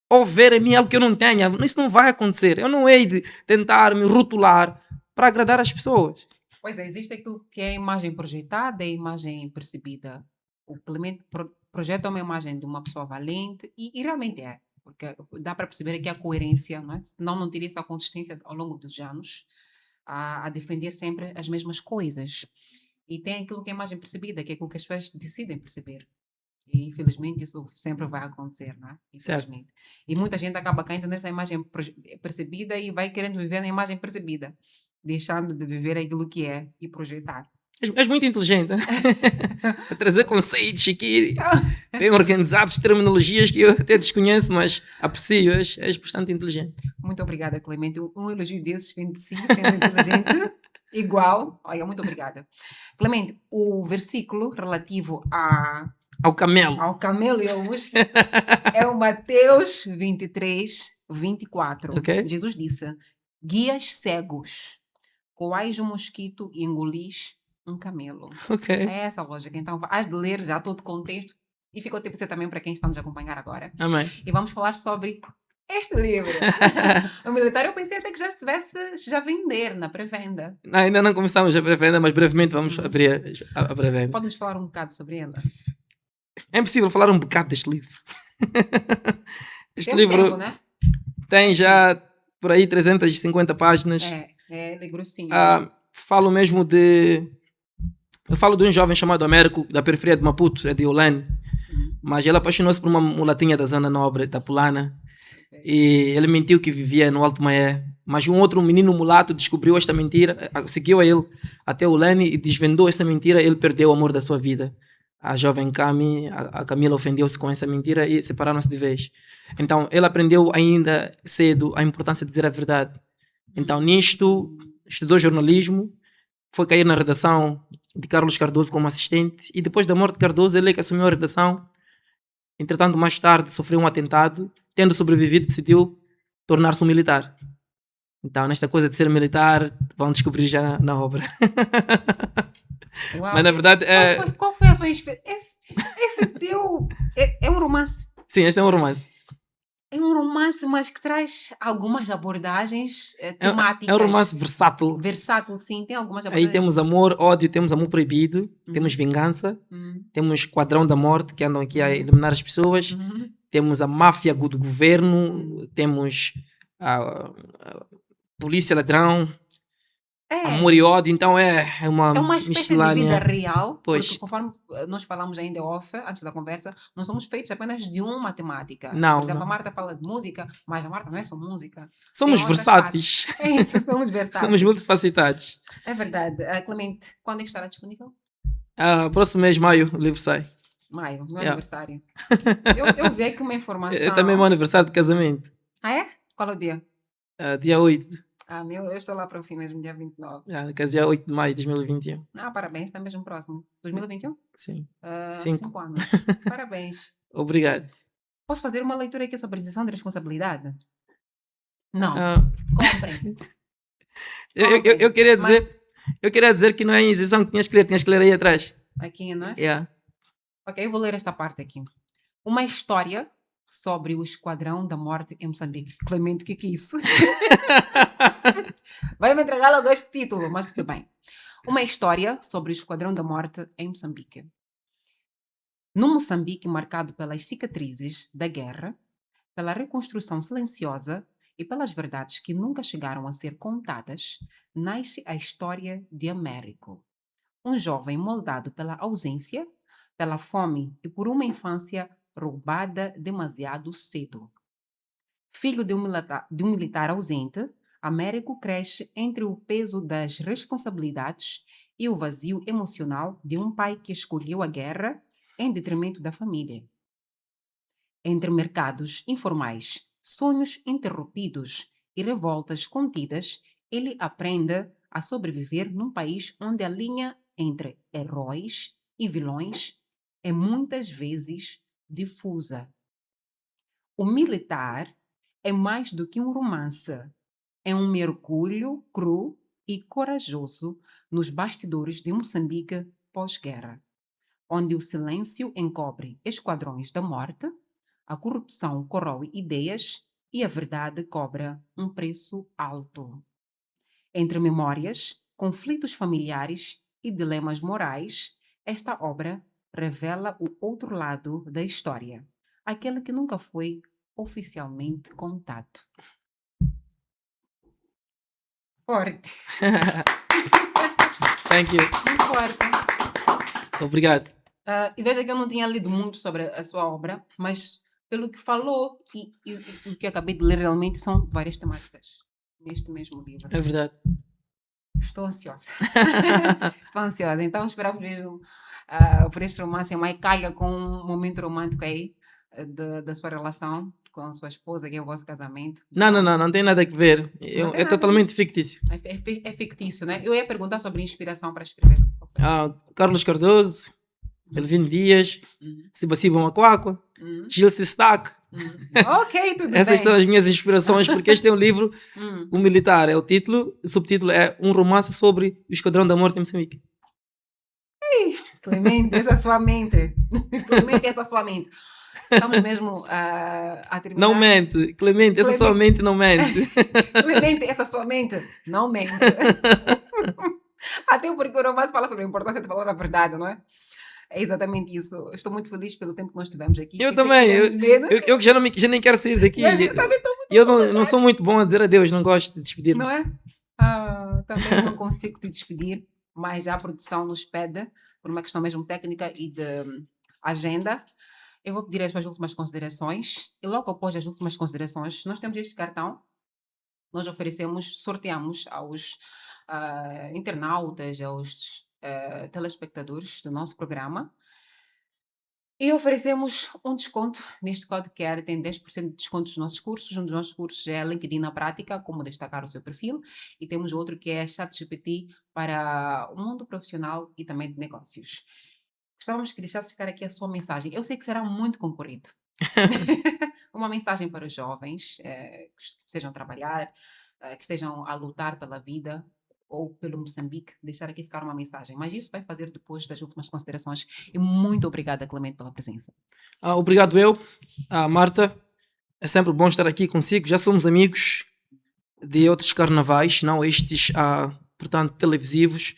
ou ver em mim algo que eu não tenha. Isso não vai acontecer. Eu não hei de tentar me rotular para agradar as pessoas. Pois é, existe aquilo que é a imagem projetada e a imagem percebida. O Clemente projeta uma imagem de uma pessoa valente e realmente é, porque dá para perceber que a coerência, não é? Senão não teria essa consistência ao longo dos anos a defender sempre as mesmas coisas. E tem aquilo que é a imagem percebida, que é aquilo que as pessoas decidem perceber. E infelizmente isso sempre vai acontecer, não é? Certo. Infelizmente. E muita gente acaba caindo nessa imagem percebida e vai querendo viver na imagem percebida, deixando de viver aquilo que é e projetar. És muito inteligente. A trazer conceitos aqui bem organizados, terminologias que eu até desconheço, mas aprecio. És bastante inteligente. Muito obrigada, Clemente. Um elogio desses vem de si, sendo inteligente, igual. Olha, muito obrigada. Clemente, o versículo relativo Ao camelo. ao camelo e ao mosquito é o Mateus 23, 24. Ok? Jesus disse: guias cegos, coais um mosquito e engolis um camelo. Ok. É essa a lógica. Então, has de ler já todo o contexto e ficou tempo ser também para quem está nos acompanhar agora. Amém. E vamos falar sobre este livro. O militar, eu pensei até que já estivesse a vender na pré-venda. Não, ainda não começamos a pré-venda, mas brevemente vamos abrir a pré-venda. Pode-nos falar um bocado sobre ela? É impossível falar um bocado deste livro. Este Temos livro tempo, né? tem já por aí 350 páginas. Ele é grossinho. Falo mesmo de... Eu falo de um jovem chamado Américo, da periferia de Maputo, é de Olane. Mas ele apaixonou-se por uma mulatinha da zona nobre, da Pulana. E ele mentiu que vivia no Alto Maé. Mas um outro menino mulato descobriu esta mentira, seguiu a ele até Olane e desvendou essa mentira. Ele perdeu o amor da sua vida. A jovem Cami, a Camila, ofendeu-se com essa mentira e separaram-se de vez. Então ele aprendeu ainda cedo a importância de dizer a verdade. Então nisto estudou jornalismo, foi cair na redação de Carlos Cardoso como assistente e depois da morte de Cardoso ele é que assumiu a redação. Entretanto, mais tarde sofreu um atentado, tendo sobrevivido decidiu tornar-se um militar. Então nesta coisa de ser militar vão descobrir já na obra. Uau. Mas na verdade qual foi a sua experiência? Esse teu é um romance. Sim, este é um romance. É um romance, mas que traz algumas abordagens temáticas. É um romance versátil. Versátil, sim. Tem algumas abordagens. Aí temos amor, ódio, temos amor proibido, temos vingança, temos Esquadrão da Morte, que andam aqui a eliminar as pessoas, temos a máfia do governo, temos a polícia ladrão, amor e ódio. Então é uma espécie miscelânea de vida real, pois. Porque conforme nós falamos ainda off, antes da conversa, não somos feitos apenas de uma temática. Não, Por exemplo, não. a Marta fala de música, mas a Marta não é só música. Somos versáteis. É isso, somos versáteis. Somos multifacetados. É verdade. Clemente, quando é que estará disponível? Próximo mês, maio, o livro sai. Maio, meu aniversário. Eu vi aqui uma informação. É também meu aniversário de casamento. Ah, é? Qual é o dia? Dia 8. Eu estou lá para o fim mesmo, dia 29. Dia 8 de maio de 2021. Parabéns, está mesmo próximo. 2021? Sim. 5 anos. Parabéns. Obrigado. Posso fazer uma leitura aqui sobre isenção de responsabilidade? Não. Comprem. Eu queria dizer... Eu queria dizer que não é em isenção que tinhas que ler aí atrás. Aqui, não é? Yeah. Ok, eu vou ler esta parte aqui. Uma história sobre o Esquadrão da Morte em Moçambique. Clemente, o que é isso? Vai me entregar logo este título, mas tudo bem. Uma história sobre o Esquadrão da Morte em Moçambique. No Moçambique marcado pelas cicatrizes da guerra, pela reconstrução silenciosa e pelas verdades que nunca chegaram a ser contadas, nasce a história de Américo. Um jovem moldado pela ausência, pela fome e por uma infância roubada demasiado cedo. Filho de um militar ausente, Américo cresce entre o peso das responsabilidades e o vazio emocional de um pai que escolheu a guerra em detrimento da família. Entre mercados informais, sonhos interrompidos e revoltas contidas, ele aprende a sobreviver num país onde a linha entre heróis e vilões é muitas vezes difusa. O militar é mais do que um romance. É um mergulho cru e corajoso nos bastidores de Moçambique pós-guerra, onde o silêncio encobre esquadrões da morte, a corrupção corrói ideias e a verdade cobra um preço alto. Entre memórias, conflitos familiares e dilemas morais, esta obra revela o outro lado da história, aquele que nunca foi oficialmente contado. Forte. Thank you. Muito forte. Obrigado. E veja que eu não tinha lido muito sobre a sua obra, mas pelo que falou e o que acabei de ler realmente são várias temáticas neste mesmo livro. É verdade. Estou ansiosa. Estou ansiosa. Então esperamos mesmo por este romance. A mãe calha com um momento romântico aí da sua relação com a sua esposa, que é o vosso casamento. Não, não, Então, não, não tem nada a ver. não tem É nada, mas totalmente fictício. é fictício, né? Eu ia perguntar sobre inspiração para escrever. Qual foi? Carlos Cardoso, Elvino Dias, Uhum, Sibaciba Macuaco, uhum, Gil Stack. Ok, tudo Essas são bem. as minhas inspirações, porque este é um livro, Hum. O Militar é o título, o subtítulo é Um Romance sobre o Esquadrão da Morte em Moçambique. Clemente, essa é a sua mente. Clemente, essa é a sua mente. Estamos mesmo a Não terminar. mente, Clemente, essa sua Clemente, mente não mente. Clemente, essa é a sua mente. Não mente. Até porque o romance fala sobre a importância de falar a verdade, não é? É exatamente isso. Estou muito feliz pelo tempo que nós tivemos aqui. Eu Pensei que também, teríamos medo. eu que já nem quero sair daqui. Eu também estou Eu muito não sou muito bom a dizer adeus, não gosto de despedir-me. não é? Também não consigo te despedir, mas já a produção nos pede, por uma questão mesmo técnica e de agenda. Eu vou pedir as suas últimas considerações e logo após as últimas considerações, nós temos este cartão, nós oferecemos, sorteamos aos internautas, aos telespectadores do nosso programa e oferecemos um desconto neste código QR, tem 10% de desconto nos nossos cursos. Um dos nossos cursos é LinkedIn na prática, como destacar o seu perfil, e temos outro que é ChatGPT para o mundo profissional e também de negócios. Gostávamos que deixasse ficar aqui a sua mensagem. Eu sei que será muito concorrido. Uma mensagem para os jovens que estejam a trabalhar, que estejam a lutar pela vida ou pelo Moçambique, deixar aqui ficar uma mensagem. Mas isso vai fazer depois das últimas considerações. E muito obrigada, Clemente, pela presença. Obrigado eu, Marta. É sempre bom estar aqui consigo. Já somos amigos de outros carnavais, não estes, portanto, televisivos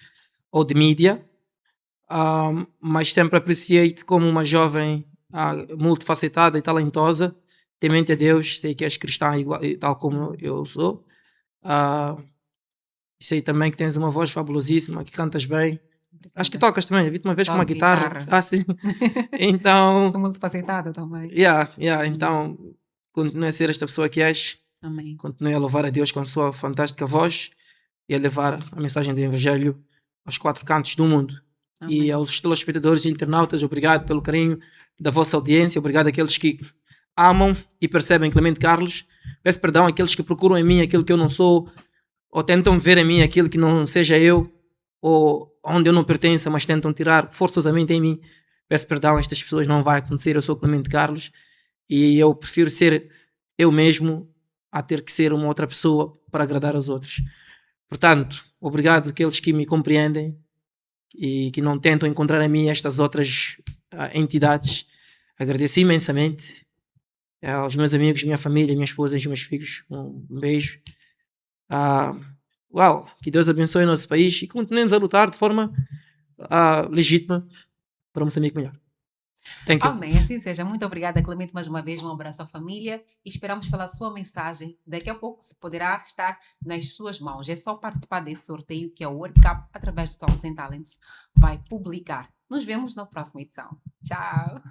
ou de mídia. Mas sempre apreciei-te como uma jovem multifacetada e talentosa. Temente a Deus, sei que és cristã igual, tal como eu sou. Sei também que tens uma voz fabulosíssima, que cantas bem. Acho que Obrigada. tocas também, vi-te uma vez com uma Toco guitarra. guitarra. Sim. Então, Sou muito facetada também. então, continue a ser esta pessoa que és. Amém. Continue a louvar a Deus com a sua fantástica voz e a levar a mensagem do Evangelho aos quatro cantos do mundo. Amém. E aos telespectadores e internautas, obrigado pelo carinho da vossa audiência, obrigado àqueles que amam e percebem Clemente Carlos. Peço perdão àqueles que procuram em mim aquilo que eu não sou, ou tentam ver em mim aquilo que não seja eu, ou onde eu não pertenço, mas tentam tirar forçosamente em mim. Peço perdão a estas pessoas, não vai acontecer. Eu sou Clemente Carlos e eu prefiro ser eu mesmo a ter que ser uma outra pessoa para agradar aos outros. Portanto, obrigado àqueles que me compreendem e que não tentam encontrar em mim estas outras entidades. Agradeço imensamente aos meus amigos, minha família, minha esposa e os meus filhos. Um beijo. Que Deus abençoe o nosso país e continuemos a lutar de forma legítima para um Moçambique melhor. Thank you. Amém, assim seja. Muito obrigada, Clemente, mais uma vez. Um abraço à família e esperamos pela sua mensagem. Daqui a pouco se poderá estar nas suas mãos. É só participar desse sorteio que é o World Cup através do Talks and Talents vai publicar. Nos vemos na próxima edição. Tchau!